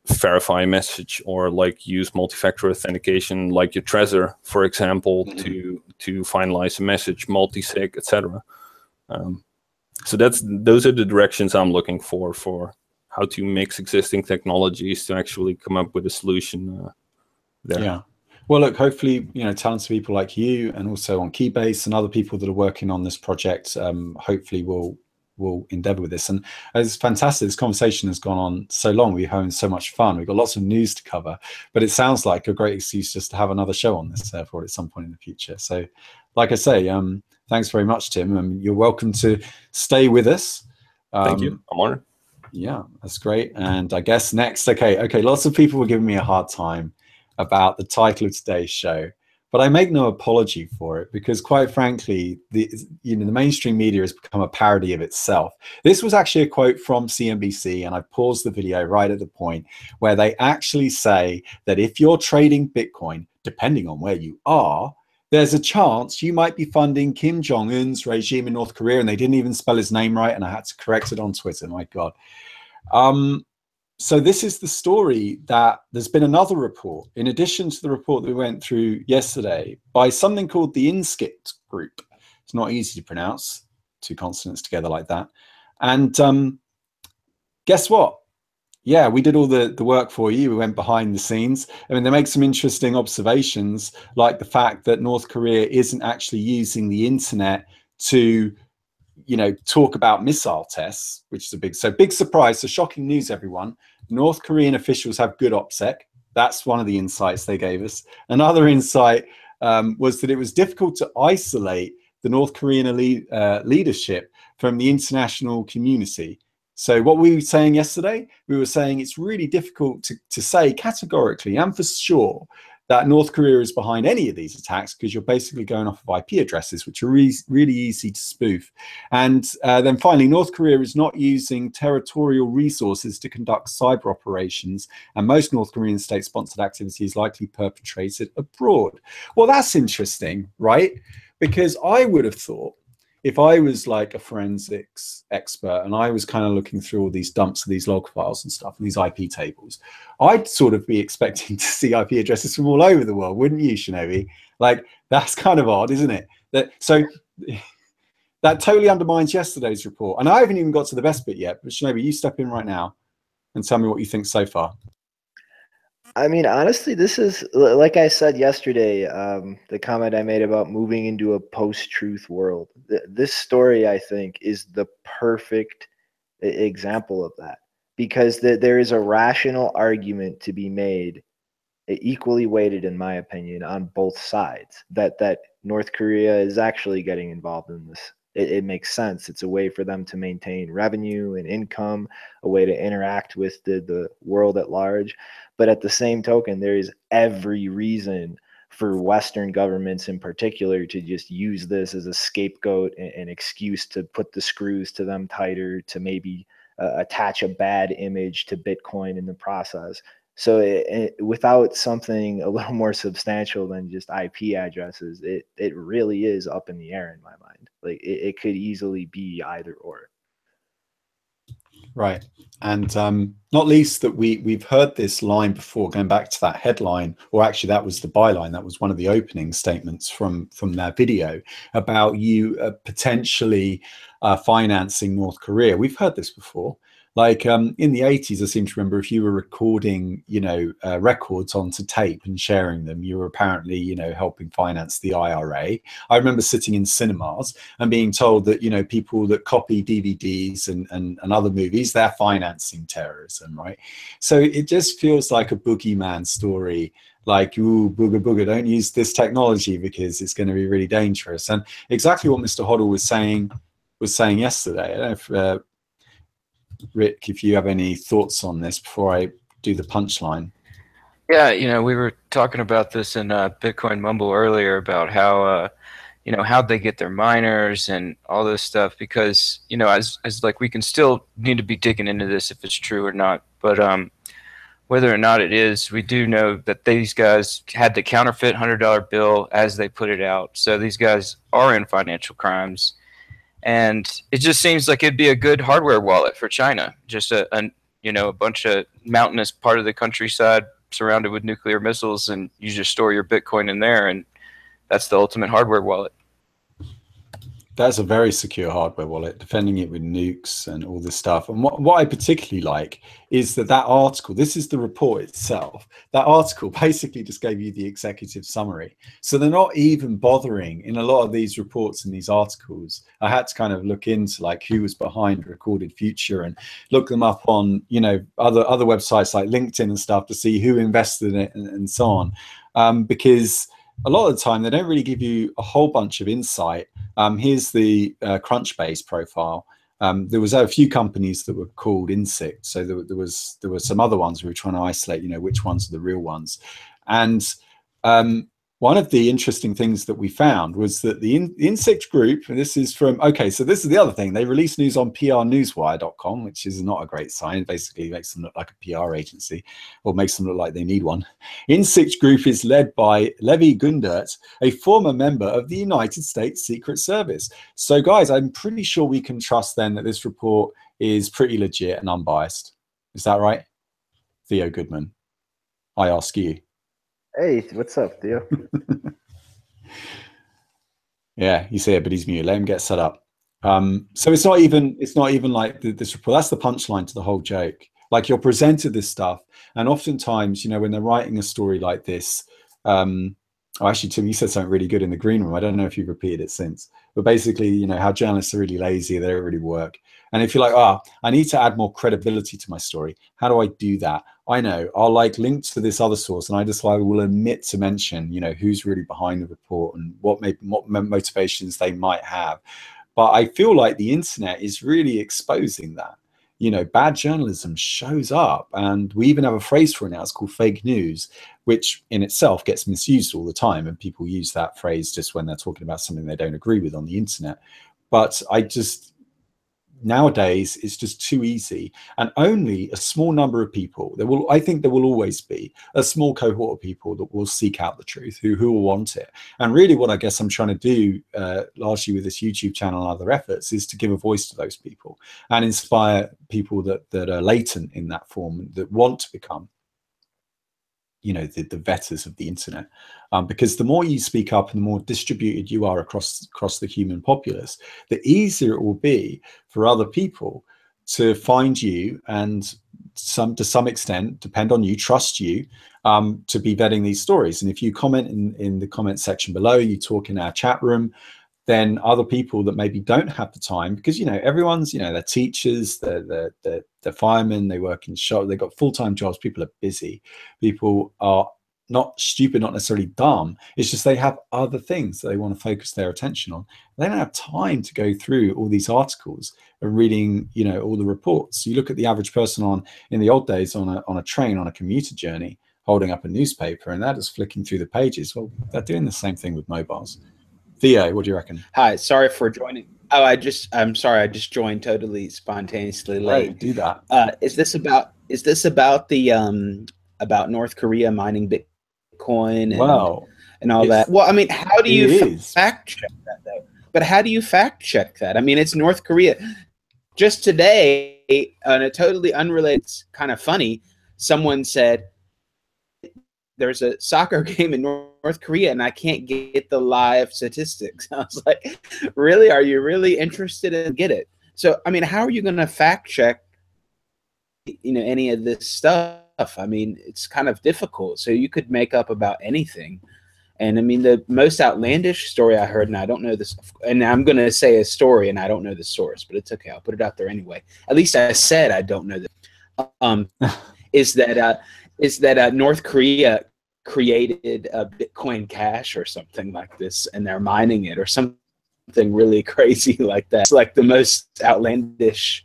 verify a message, or like use multi-factor authentication like your Trezor, for example, to finalize a message, multi-sig, etc. So those are the directions I'm looking for how to mix existing technologies to actually come up with a solution there. Yeah. Well, look, hopefully, talented people like you, and also on Keybase and other people that are working on this project, hopefully will endeavor with this. And it's fantastic. This conversation has gone on so long. We're having so much fun. We've got lots of news to cover, but it sounds like a great excuse just to have another show on this for at some point in the future. So like I say, thanks very much, Tim. You're welcome to stay with us. Thank you. I'm honored. Yeah, that's great. And I guess next, okay, lots of people were giving me a hard time about the title of today's show, but I make no apology for it, because quite frankly, the mainstream media has become a parody of itself. This was actually a quote from CNBC, and I paused the video right at the point where they actually say that if you're trading Bitcoin, depending on where you are, there's a chance you might be funding Kim Jong Un's regime in North Korea. And they didn't even spell his name right, and I had to correct it on Twitter. My God. So this is the story, that there's been another report, in addition to the report that we went through yesterday, by something called the Insikt group. It's not easy to pronounce, two consonants together like that. And guess what? Yeah, we did all the work for you. We went behind the scenes. I mean, they make some interesting observations, like the fact that North Korea isn't actually using the internet to talk about missile tests, which is a big surprise. So shocking news, everyone. North Korean officials have good OPSEC. That's one of the insights they gave us. Another insight was that it was difficult to isolate the North Korean leadership from the international community. So what we were saying yesterday, we were saying it's really difficult to say categorically and for sure that North Korea is behind any of these attacks, because you're basically going off of IP addresses, which are really easy to spoof. And then finally, North Korea is not using territorial resources to conduct cyber operations, and most North Korean state-sponsored activity is likely perpetrated abroad. Well, that's interesting, right? Because I would have thought, if I was like a forensics expert and I was kind of looking through all these dumps of these log files and stuff and these IP tables, I'd sort of be expecting to see IP addresses from all over the world, wouldn't you, Shinobi? Like, that's kind of odd, isn't it? So that totally undermines yesterday's report. And I haven't even got to the best bit yet, but Shinobi, you step in right now and tell me what you think so far. I mean, honestly, this is, like I said yesterday, the comment I made about moving into a post-truth world. This story, I think, is the perfect example of that, because there is a rational argument to be made, equally weighted, in my opinion, on both sides, that North Korea is actually getting involved in this. It makes sense. It's a way for them to maintain revenue and income, a way to interact with the world at large. But at the same token, there is every reason for Western governments in particular to just use this as a scapegoat, an excuse to put the screws to them tighter, to maybe attach a bad image to Bitcoin in the process. So without something a little more substantial than just IP addresses, it really is up in the air in my mind. Like, it could easily be either or. Right. And not least that we've heard this line before, going back to that headline, or actually that was the byline, that was one of the opening statements from their video about you potentially financing North Korea. We've heard this before. Like in the 80s, I seem to remember, if you were recording, records onto tape and sharing them, you were apparently, helping finance the IRA. I remember sitting in cinemas and being told that, people that copy DVDs and other movies, they're financing terrorism, right? So it just feels like a boogeyman story, like, ooh, booga booga, don't use this technology because it's going to be really dangerous. And exactly what Mr. Hoddle was saying yesterday. I don't know if Rick, if you have any thoughts on this before I do the punchline. Yeah, we were talking about this in Bitcoin Mumble earlier about how, how'd they get their miners and all this stuff, because, as like we can still need to be digging into this if it's true or not. But whether or not it is, we do know that these guys had the counterfeit $100 bill as they put it out. So these guys are in financial crimes. And it just seems like it'd be a good hardware wallet for China. Just a bunch of mountainous part of the countryside surrounded with nuclear missiles, and you just store your Bitcoin in there, and that's the ultimate hardware wallet. That's a very secure hardware wallet, defending it with nukes and all this stuff. And what I particularly like is that article, this is the report itself. That article basically just gave you the executive summary. So they're not even bothering in a lot of these reports and these articles. I had to kind of look into like who was behind Recorded Future and look them up on, other websites like LinkedIn and stuff to see who invested in it and so on. Because a lot of the time they don't really give you a whole bunch of insight. Here's the Crunchbase profile. There was a few companies that were called Insikt, so there were some other ones we were trying to isolate, which ones are the real ones. And one of the interesting things that we found was that the Insikt group, and this is from, so this is the other thing, they release news on prnewswire.com, which is not a great sign. It basically makes them look like a PR agency, or makes them look like they need one. Insikt group is led by Levi Gundert, a former member of the United States Secret Service. So guys, I'm pretty sure we can trust then that this report is pretty legit and unbiased. Is that right? Theo Goodman, I ask you. Hey, what's up, Theo? Yeah, he's here, but he's muted. Let him get set up. So it's not even like this report. That's the punchline to the whole joke. Like, you're presented this stuff, and oftentimes, when they're writing a story like this, actually, Tim, you said something really good in the green room. I don't know if you've repeated it since, but basically, how journalists are really lazy. They don't really work. And if you're like, I need to add more credibility to my story, how do I do that? I know, I'll link to this other source, and I will omit to mention, who's really behind the report and what motivations they might have. But I feel like the internet is really exposing that. Bad journalism shows up, and we even have a phrase for it now. It's called fake news, which in itself gets misused all the time, and people use that phrase just when they're talking about something they don't agree with on the internet. But nowadays it's just too easy, and only a small number of people, I think there will always be a small cohort of people that will seek out the truth, who will want it. And really what I guess I'm trying to do largely with this YouTube channel and other efforts is to give a voice to those people and inspire people that are latent in that form, that want to become the vetters of the internet, because the more you speak up and the more distributed you are across the human populace, the easier it will be for other people to find you and to some extent depend on you, trust you, to be vetting these stories. And if you comment in the comment section below, you talk in our chat room, then other people that maybe don't have the time, because everyone's they're teachers, they're firemen, they work in shop, they've got full-time jobs, people are busy, people are not stupid, not necessarily dumb, it's just they have other things that they want to focus their attention on. They don't have time to go through all these articles and reading all the reports. You look at the average person in the old days on a train, on a commuter journey, holding up a newspaper, and they're just flicking through the pages. Well, they're doing the same thing with mobiles. Theo, what do you reckon? Hi, sorry for joining. Oh, I'm sorry, I just joined totally spontaneously late. Right, do that. Is this about the about North Korea mining Bitcoin and all that? Well, I mean, how do you fact check that though? But how do you fact check that? I mean, it's North Korea. Just today, on a totally unrelated, kind of funny, someone said, there's a soccer game in North Korea and I can't get the live statistics. I was like, really? Are you really interested in get it? So, I mean, how are you going to fact check, any of this stuff? I mean, it's kind of difficult. So you could make up about anything. And I mean, the most outlandish story I heard, and I don't know this, and I'm going to say a story and I don't know the source, but it's okay. I'll put it out there anyway. At least I said I don't know this. Is that North Korea created a Bitcoin Cash or something like this, and they're mining it or something really crazy like that. It's like the most outlandish,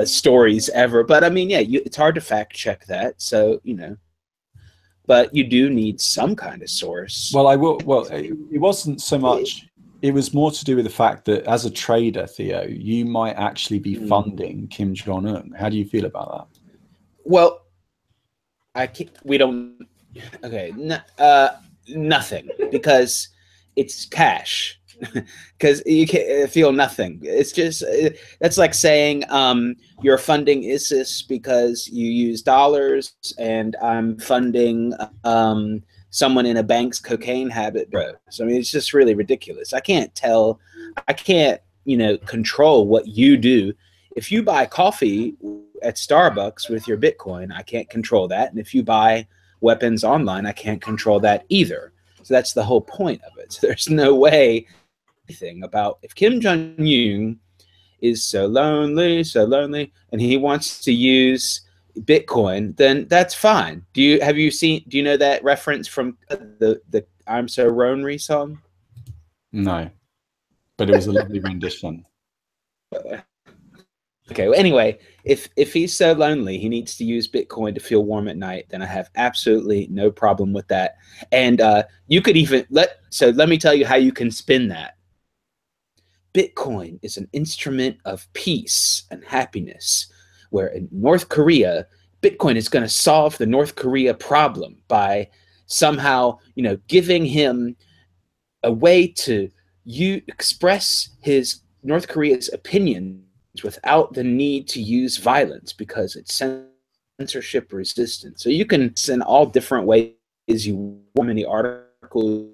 stories ever. But I mean, yeah, it's hard to fact check that. So, but you do need some kind of source. Well, it wasn't so much. It was more to do with the fact that as a trader, Theo, you might actually be funding Kim Jong Un. How do you feel about that? Well, nothing, because it's cash. Because you can't feel nothing. It's just, that's like saying you're funding ISIS because you use dollars, and I'm funding someone in a bank's cocaine habit, bro. So I mean, it's just really ridiculous. I can't control what you do. If you buy coffee at Starbucks with your Bitcoin, I can't control that. And if you buy weapons online, I can't control that either. So that's the whole point of it. So there's no way anything about, if Kim Jong Un is so lonely, and he wants to use Bitcoin, then that's fine. Do you know that reference from the I'm So Lonely song? No, but it was a lovely rendition. Okay, well, anyway, if he's so lonely, he needs to use Bitcoin to feel warm at night, then I have absolutely no problem with that. And you could even let me tell you how you can spin that. Bitcoin is an instrument of peace and happiness, where in North Korea, Bitcoin is going to solve the North Korea problem by somehow, giving him a way to express his North Korea's opinions without the need to use violence, because it's censorship resistant. So you can send all different ways you want, how many articles,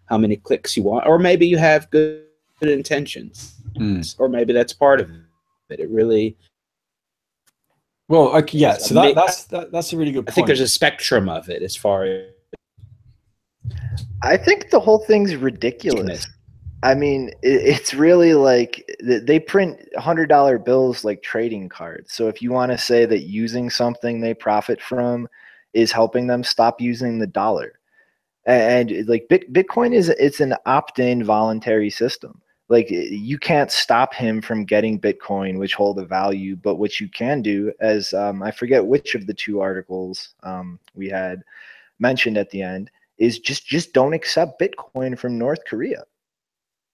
how many clicks you want, or maybe you have good intentions, or maybe that's part of it. It really, well, okay, yeah. So that's a really good point. I think there's a spectrum of it as far as. I think the whole thing's ridiculous. I mean, it's really like they print $100 bills like trading cards. So if you want to say that using something they profit from is helping them stop using the dollar, and like Bitcoin it's an opt-in voluntary system. Like, you can't stop him from getting Bitcoin, which hold a value, but what you can do, as I forget which of the two articles we had mentioned at the end, is just don't accept Bitcoin from North Korea.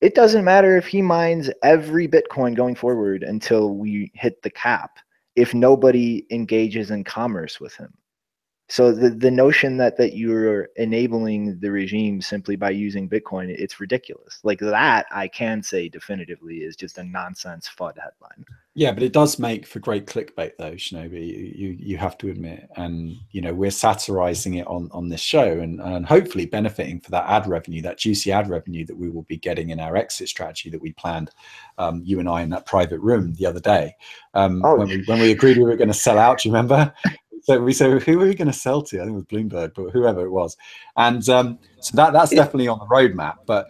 It doesn't matter if he mines every Bitcoin going forward until we hit the cap, if nobody engages in commerce with him. So the notion that you're enabling the regime simply by using Bitcoin, it's ridiculous. Like, that I can say definitively is just a nonsense FUD headline. Yeah, but it does make for great clickbait, though, Shinobi. You have to admit, and we're satirizing it on this show, and hopefully benefiting for that ad revenue, that juicy ad revenue that we will be getting in our exit strategy that we planned, you and I, in that private room the other day, when we agreed we were going to sell out. Do you remember? So we said, who were we going to sell to? I think it was Bloomberg, but whoever it was. And so that's definitely on the roadmap. But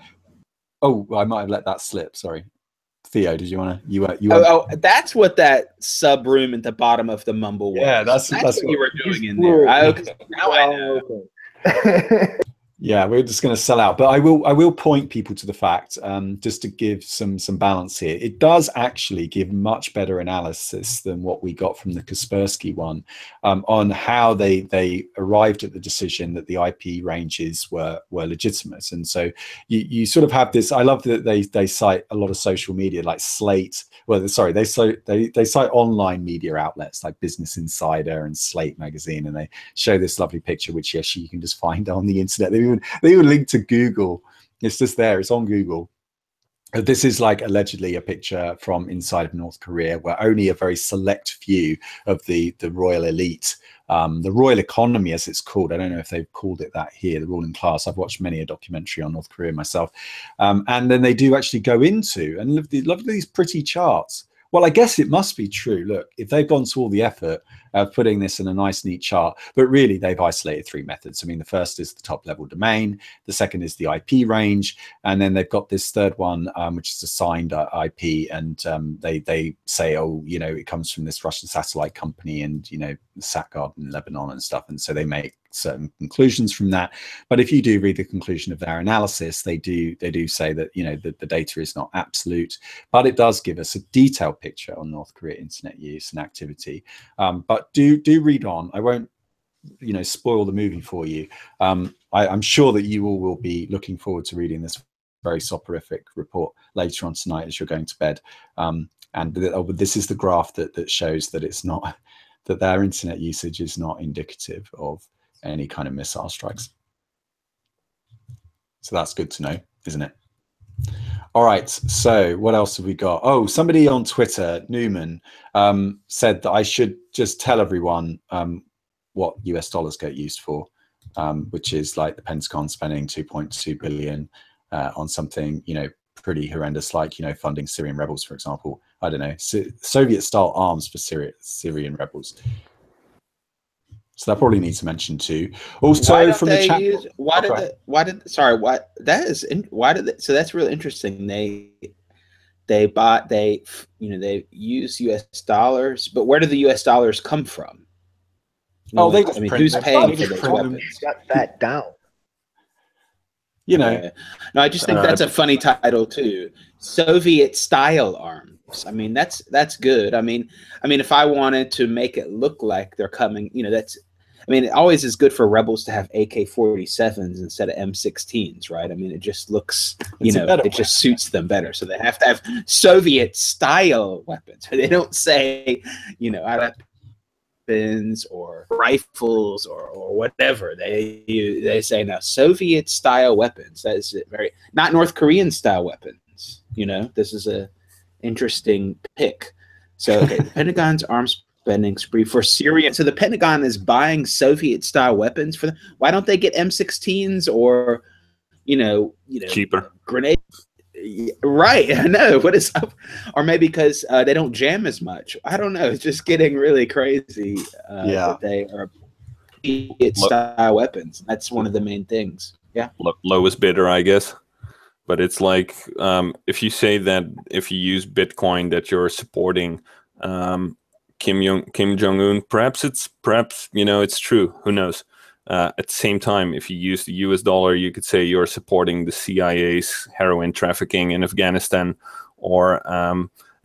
I might have let that slip. Sorry, Theo. Did you want to? That's what that sub room at the bottom of the mumble was. Yeah, that's what you were doing in there. Now I know. Yeah, we're just going to sell out, but I will point people to the fact, just to give some balance here. It does actually give much better analysis than what we got from the Kaspersky one, on how they arrived at the decision that the IP ranges were legitimate. And so you sort of have this. I love that they cite a lot of social media like Slate. Well, sorry, they cite online media outlets like Business Insider and Slate magazine, and they show this lovely picture, which yes, you can just find on the internet. They even link to Google. It's just there. It's on Google. This is like allegedly a picture from inside of North Korea, where only a very select few of the royal elite, the royal economy, as it's called. I don't know if they've called it that here, the ruling class. I've watched many a documentary on North Korea myself. And then they do actually go into, and look at these pretty charts. Well, I guess it must be true. Look, if they've gone to all the effort of putting this in a nice, neat chart, but really they've isolated 3 methods. I mean, the first is the top level domain. The second is the IP range. And then they've got this third one, which is assigned IP. And they say, oh, you know, it comes from this Russian satellite company and, you know, SatGuard in Lebanon and stuff. And so they make certain conclusions from that. But if you do read the conclusion of their analysis, they do say that, you know, the data is not absolute, but it does give us a detailed picture on North Korea internet use and activity. But do read on. I won't, you know, spoil the movie for you. I'm sure that you all will be looking forward to reading this very soporific report later on tonight as you're going to bed. And this is the graph that shows that it's not, that their internet usage is not indicative of any kind of missile strikes. So that's good to know, isn't it? All right, so what else have we got? Oh, somebody on Twitter, Newman, said that I should just tell everyone what US dollars get used for, which is like the Pentagon spending 2.2 billion on something, you know, pretty horrendous, like, you know, funding Syrian rebels, for example. I don't know, Soviet-style arms for Syrian rebels. So that probably needs to mention too. Also, from the chat, so that's really interesting. They use US dollars, but where do the US dollars come from? You know, they just who's paying for those weapons? Shut that down. You know, no, I just think that's a funny title too. Soviet style arms. I mean, that's good. I mean, if I wanted to make it look like they're coming, you know, it always is good for rebels to have AK-47s instead of M16s, right? I mean, it just looks, you know, it just suits them better. So they have to have Soviet style weapons. They don't say, you know, weapons or rifles or whatever. They say now Soviet style weapons. That is very, not North Korean style weapons. You know, this is a interesting pick. So okay, the Pentagon's arms spending spree for Syria. So the Pentagon is buying Soviet style weapons for them. Why don't they get M16s or, you know, cheaper grenades? Right. I know. What is up? Or maybe because they don't jam as much. I don't know. It's just getting really crazy. That they are style weapons. That's one of the main things. Yeah. Lowest bidder, I guess. But it's like if you say that if you use Bitcoin that you're supporting Kim Jong Un, perhaps you know, it's true. Who knows? At the same time, if you use the US dollar, you could say you're supporting the CIA's heroin trafficking in Afghanistan, or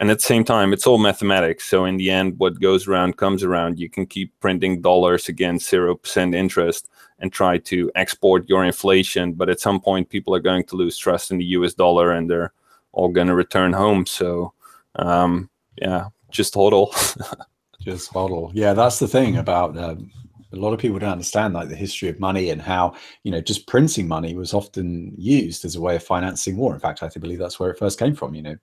and at the same time, it's all mathematics. So in the end, what goes around comes around. You can keep printing dollars against 0% interest and try to export your inflation, but at some point, people are going to lose trust in the US dollar, and they're all going to return home. So yeah, just hodl. Just hodl. Yeah, that's the thing about a lot of people don't understand like the history of money and how, you know, just printing money was often used as a way of financing war. In fact, I believe that's where it first came from. You know,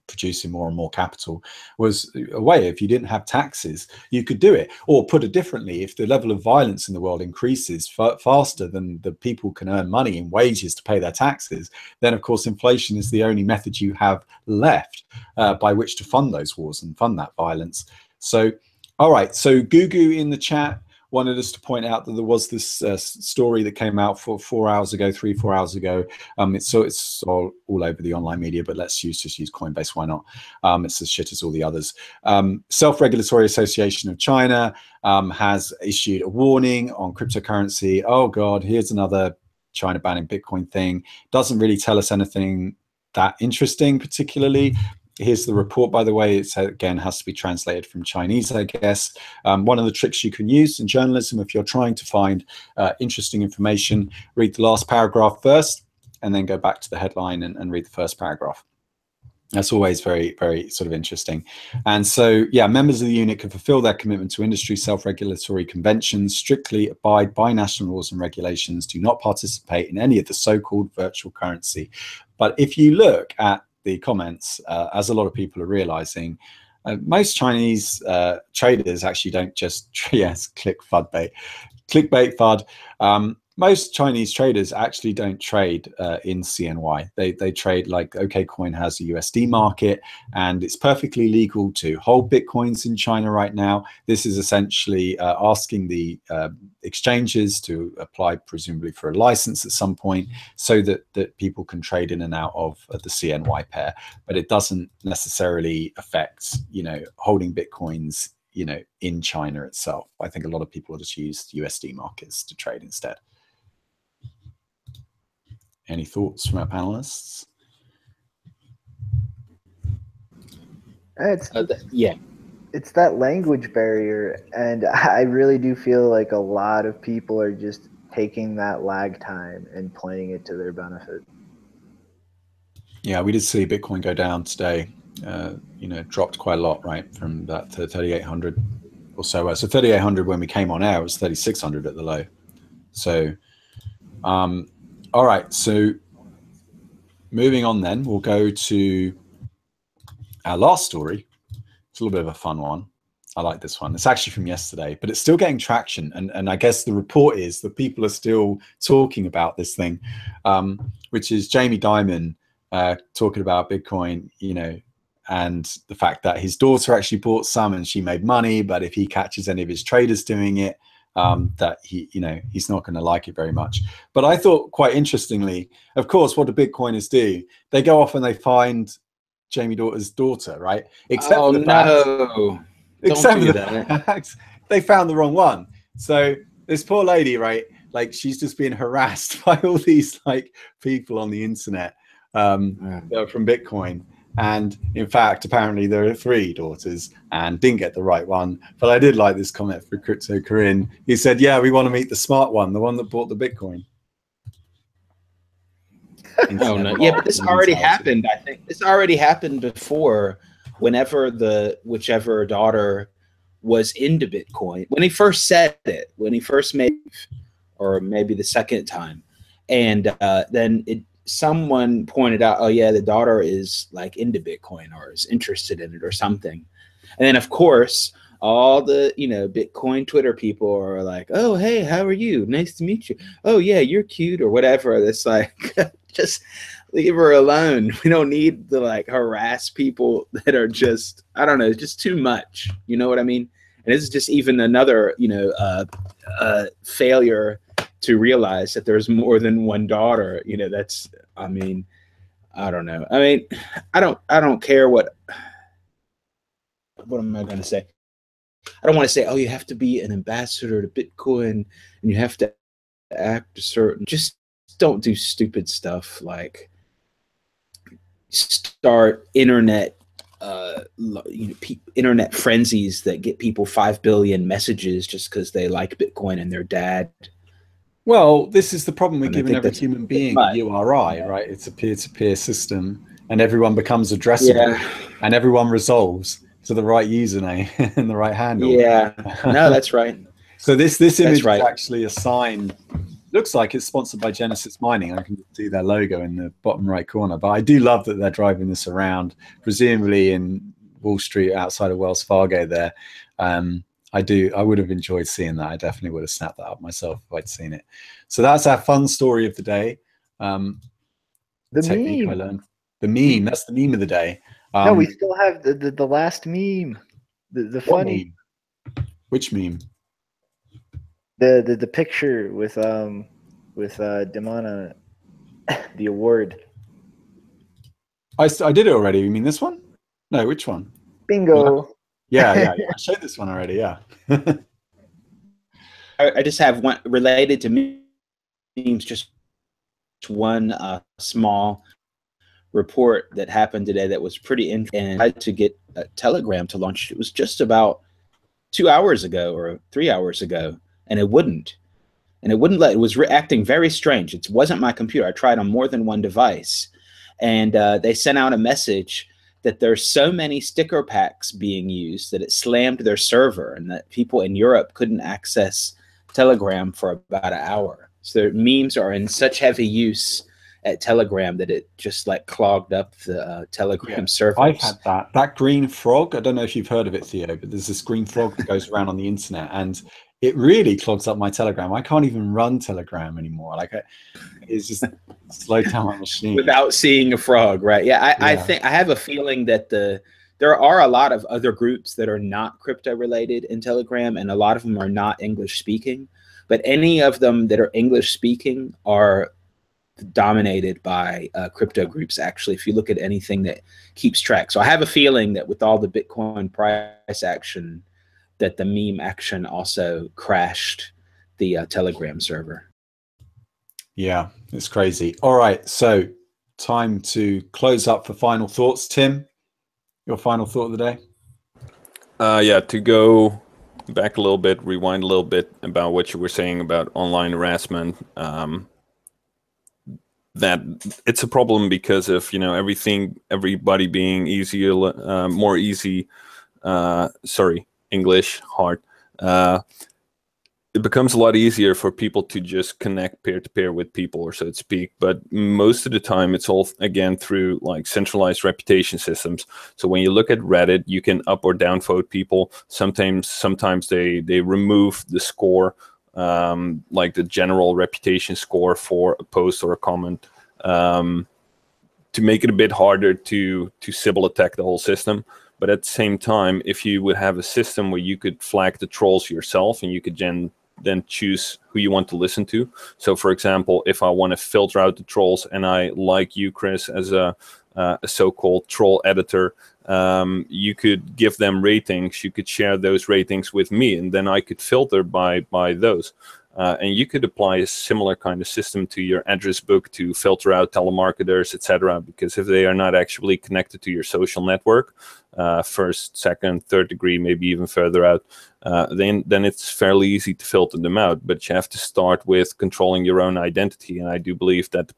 producing more and more capital was a way. If you didn't have taxes, you could do it. Or put it differently, if the level of violence in the world increases faster than the people can earn money in wages to pay their taxes, then of course inflation is the only method you have left by which to fund those wars and fund that violence. So, all right. So Gugu in the chat wanted us to point out that there was this story that came out 3-4 hours ago. It's all over the online media, but let's just use Coinbase. Why not? It's as shit as all the others. Self-Regulatory Association of China has issued a warning on cryptocurrency. Oh God, here's another China banning Bitcoin thing. Doesn't really tell us anything that interesting particularly. Here's the report, by the way. It's again has to be translated from Chinese, I guess. One of the tricks you can use in journalism, if you're trying to find interesting information, read the last paragraph first, and then go back to the headline and read the first paragraph. That's always very, very sort of interesting. And so, yeah, members of the unit can fulfill their commitment to industry self-regulatory conventions, strictly abide by national laws and regulations, do not participate in any of the so-called virtual currency. But if you look at the comments, as a lot of people are realizing, most Chinese traders actually don't just yes, clickbait FUD. Most Chinese traders actually don't trade in CNY. They trade, like OKCoin has a USD market, and it's perfectly legal to hold Bitcoins in China right now. This is essentially asking the exchanges to apply presumably for a license at some point so that people can trade in and out of the CNY pair. But it doesn't necessarily affect, holding Bitcoins, in China itself. I think a lot of people just use USD markets to trade instead. Any thoughts from our panelists? It's that language barrier, and I really do feel like a lot of people are just taking that lag time and playing it to their benefit. Yeah, we did see Bitcoin go down today. Dropped quite a lot, right, from that 3,800 or so. So 3,800 when we came on air, it was 3,600 at the low. So, all right. So moving on, then we'll go to our last story. It's a little bit of a fun one. I like this one. It's actually from yesterday, but it's still getting traction. And I guess the report is that people are still talking about this thing, which is Jamie Dimon talking about Bitcoin, and the fact that his daughter actually bought some and she made money, but if he catches any of his traders doing it, that he's not going to like it very much. But I thought, quite interestingly, of course, what do Bitcoiners do? They go off and they find Jamie daughter's daughter, right? Except for the fact they found the wrong one. So this poor lady, right? Like, she's just being harassed by all these people on the internet that are from Bitcoin. And in fact, apparently there are 3 daughters and didn't get the right one. But I did like this comment for Crypto Corinne. He said, yeah, we want to meet the smart one, the one that bought the Bitcoin. Oh no! Yeah, but this already happened. I think this already happened before. Whenever whichever daughter was into Bitcoin, when he first said it, when he first made, or maybe the second time, and then someone pointed out, oh yeah, the daughter is into Bitcoin or is interested in it or something, and then of course all the Bitcoin Twitter people are like, oh hey, how are you? Nice to meet you. Oh yeah, you're cute or whatever. It's just leave her alone. We don't need to harass people that are just, I don't know, just too much. You know what I mean? And this is just even another, failure to realize that there's more than one daughter. That's, I mean, I don't know. I mean, I don't care what am I going to say? I don't want to say, oh, you have to be an ambassador to Bitcoin and you have to act a certain, just don't do stupid stuff like start internet internet frenzies that get people 5 billion messages just because they like Bitcoin and their dad. Well, this is the problem with giving every human being a URI, right? It's a peer-to-peer system, and everyone becomes addressable, and everyone resolves to the right username and the right handle. Yeah, no, that's right. So this image is actually a sign. Looks like it's sponsored by Genesis Mining. I can see their logo in the bottom right corner. But I do love that they're driving this around, presumably in Wall Street outside of Wells Fargo there. I would have enjoyed seeing that. I definitely would have snapped that up myself if I'd seen it. So that's our fun story of the day. The technique meme. I learned. The meme. That's the meme of the day. No, we still have the last meme. The funny. Meme? Which meme? The picture with Dimon the award. I did it already. You mean this one? No, which one? Bingo. Yeah. I showed this one already. Yeah. I just have one related to memes. Just one small report that happened today that was pretty interesting. And I had to get a Telegram to launch. It was just about 2 hours ago or 3 hours ago. And it wouldn't let. It was acting very strange. It wasn't my computer. I tried on more than one device, and they sent out a message that there's so many sticker packs being used that it slammed their server, and that people in Europe couldn't access Telegram for about an hour. So their memes are in such heavy use at Telegram that it just like clogged up the Telegram servers. I've had that green frog. I don't know if you've heard of it, Theo, but there's this green frog that goes around on the internet, and it really clogs up my Telegram. I can't even run Telegram anymore. Like, it's just slowed down my machine without seeing a frog, right? Yeah, I think I have a feeling that there are a lot of other groups that are not crypto related in Telegram, and a lot of them are not English speaking. But any of them that are English speaking are dominated by crypto groups, actually, if you look at anything that keeps track. So I have a feeling that with all the Bitcoin price action, that the meme action also crashed the Telegram server. Yeah, it's crazy. All right, so time to close up for final thoughts. Tim, your final thought of the day? Yeah, to go back a little bit, rewind a little bit about what you were saying about online harassment. That it's a problem because of, everybody being easier, more easy. Sorry, English hard. It becomes a lot easier for people to just connect peer-to-peer with people, or so to speak. But most of the time, it's all, again, through like centralized reputation systems. So when you look at Reddit, you can up or down vote people. Sometimes they remove the score, like the general reputation score for a post or a comment, to make it a bit harder to Sybil attack the whole system. But at the same time, if you would have a system where you could flag the trolls yourself, and you could then choose who you want to listen to. So, for example, if I want to filter out the trolls, and I like you, Chris, as a so-called troll editor, you could give them ratings. You could share those ratings with me, and then I could filter by those. And you could apply a similar kind of system to your address book to filter out telemarketers, etc. Because if they are not actually connected to your social network, first, second, third degree, maybe even further out, then it's fairly easy to filter them out. But you have to start with controlling your own identity, and I do believe that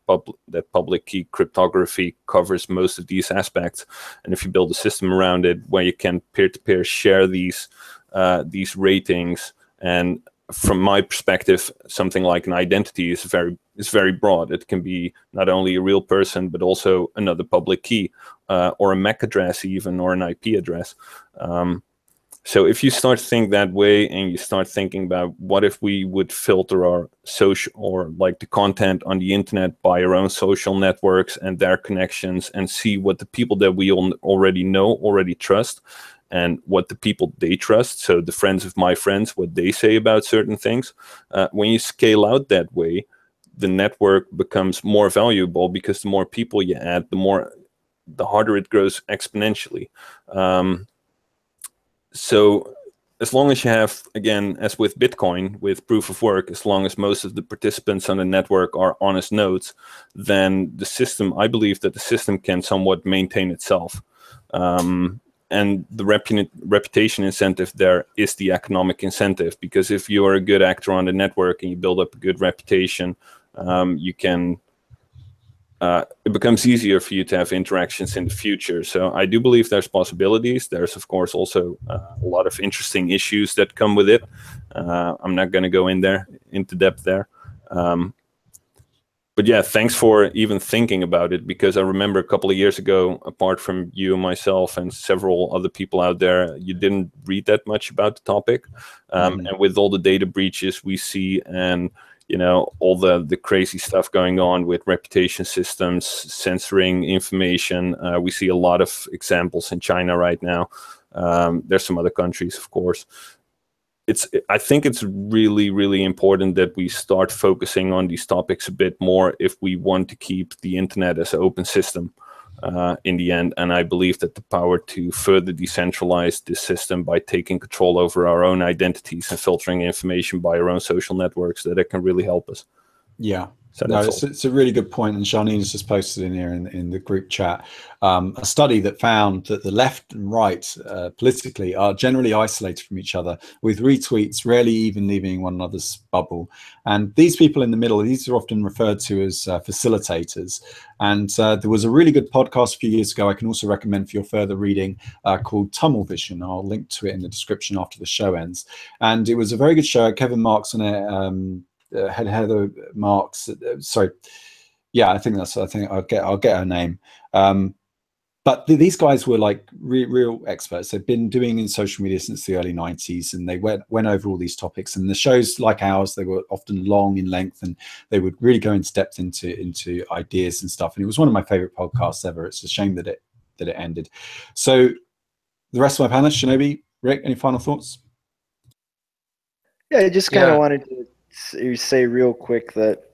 that public key cryptography covers most of these aspects. And if you build a system around it where you can peer-to-peer share these ratings, and from my perspective, something like an identity is very broad. It can be not only a real person, but also another public key, or a MAC address even, or an IP address. So if you start to think that way, and you start thinking about what if we would filter our social, or like the content on the internet, by our own social networks and their connections, and see what the people that we already know, already trust, and what the people they trust, so the friends of my friends, what they say about certain things. When you scale out that way, the network becomes more valuable, because the more people you add, the harder it grows exponentially. So as long as you have, again, as with Bitcoin, with proof of work, as long as most of the participants on the network are honest nodes, then the system, I believe that the system can somewhat maintain itself. And the reputation incentive there is the economic incentive, because if you are a good actor on the network and you build up a good reputation, it becomes easier for you to have interactions in the future. So I do believe there's possibilities. There's, of course, also a lot of interesting issues that come with it. I'm not going to go into depth there. But yeah, thanks for even thinking about it, because I remember a couple of years ago, apart from you and myself and several other people out there, you didn't read that much about the topic. And with all the data breaches we see, and all the crazy stuff going on with reputation systems, censoring information, we see a lot of examples in China right now. There's some other countries, of course. I think it's really, really important that we start focusing on these topics a bit more if we want to keep the internet as an open system in the end. And I believe that the power to further decentralize this system by taking control over our own identities and filtering information by our own social networks, that it can really help us. Yeah. So no, it's a really good point, and Charlene's just posted in here in the group chat a study that found that the left and right politically are generally isolated from each other, with retweets rarely even leaving one another's bubble. And these people in the middle, these are often referred to as facilitators. And there was a really good podcast a few years ago I can also recommend for your further reading called Tunnel Vision. I'll link to it in the description after the show ends. And it was a very good show. Kevin Marks on it. Heather Marks, sorry, Yeah, I think I'll get her name. But these guys were like real experts. They've been doing in social media since the early 90s, and they went over all these topics. And the shows like ours, they were often long in length, and they would really go into depth into ideas and stuff. And it was one of my favorite podcasts ever. It's a shame that it ended. So the rest of my panelists, Shinobi, Rick, any final thoughts? Yeah, I just kind of wanted to say real quick that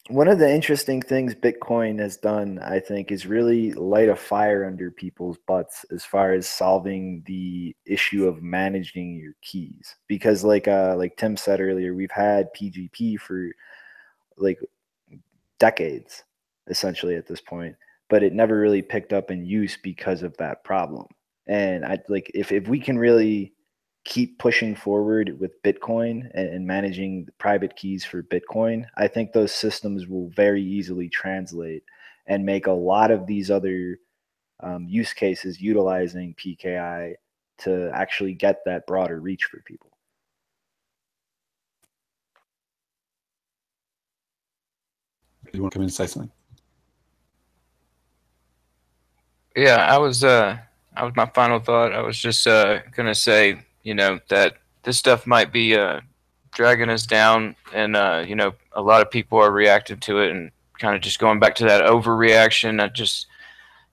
one of the interesting things Bitcoin has done, I think, is really light a fire under people's butts as far as solving the issue of managing your keys. Because like Tim said earlier, we've had PGP for like decades, essentially at this point, but it never really picked up in use because of that problem. And I like if we can really keep pushing forward with Bitcoin and managing the private keys for Bitcoin, I think those systems will very easily translate and make a lot of these other use cases utilizing PKI to actually get that broader reach for people. You want to come in and say something? Yeah, I was my final thought. I was just gonna say, you know, that this stuff might be dragging us down, and you know, a lot of people are reacting to it, and kind of just going back to that overreaction. I just,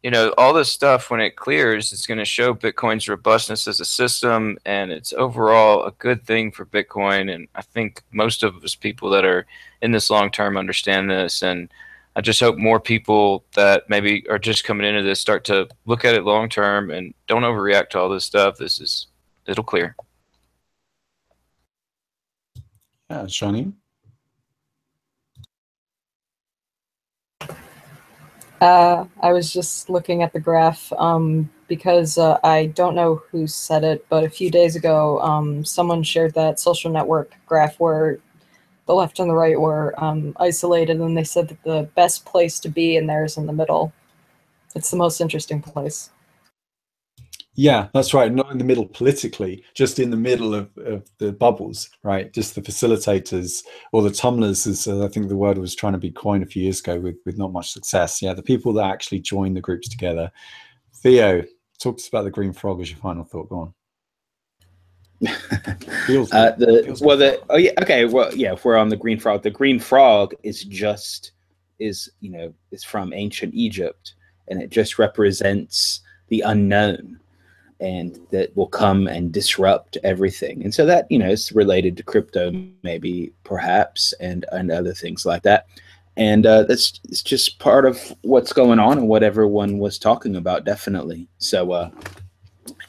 you know, all this stuff, when it clears, it's going to show Bitcoin's robustness as a system, and it's overall a good thing for Bitcoin. And I think most of us people that are in this long term understand this, and I just hope more people that maybe are just coming into this start to look at it long term and don't overreact to all this stuff. It'll clear. Yeah, Shani. I was just looking at the graph because I don't know who said it, but a few days ago, someone shared that social network graph where the left and the right were isolated, and they said that the best place to be in there is in the middle. It's the most interesting place. Yeah, that's right. Not in the middle politically, just in the middle of the bubbles, right? Just the facilitators or the tumblers, as I think the word was trying to be coined a few years ago with not much success. Yeah, the people that actually join the groups together. Theo, talk to us about the green frog as your final thought. Go on. If we're on the green frog. The green frog is from ancient Egypt, and it just represents the unknown, and that will come and disrupt everything. And so that, it's related to crypto, maybe, perhaps, and other things like that. And it's just part of what's going on and what everyone was talking about, definitely. So,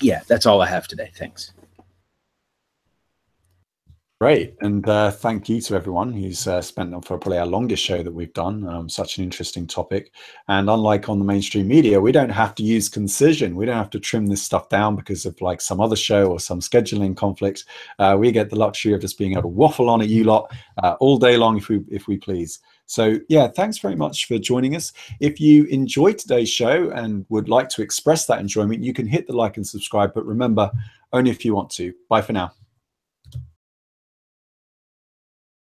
yeah, that's all I have today. Thanks. Great, and thank you to everyone who's spent them for probably our longest show that we've done. Such an interesting topic, and unlike on the mainstream media, we don't have to use concision. We don't have to trim this stuff down because of like some other show or some scheduling conflict. We get the luxury of just being able to waffle on at you lot all day long if we please. So yeah, thanks very much for joining us. If you enjoyed today's show and would like to express that enjoyment, you can hit the like and subscribe. But remember, only if you want to. Bye for now.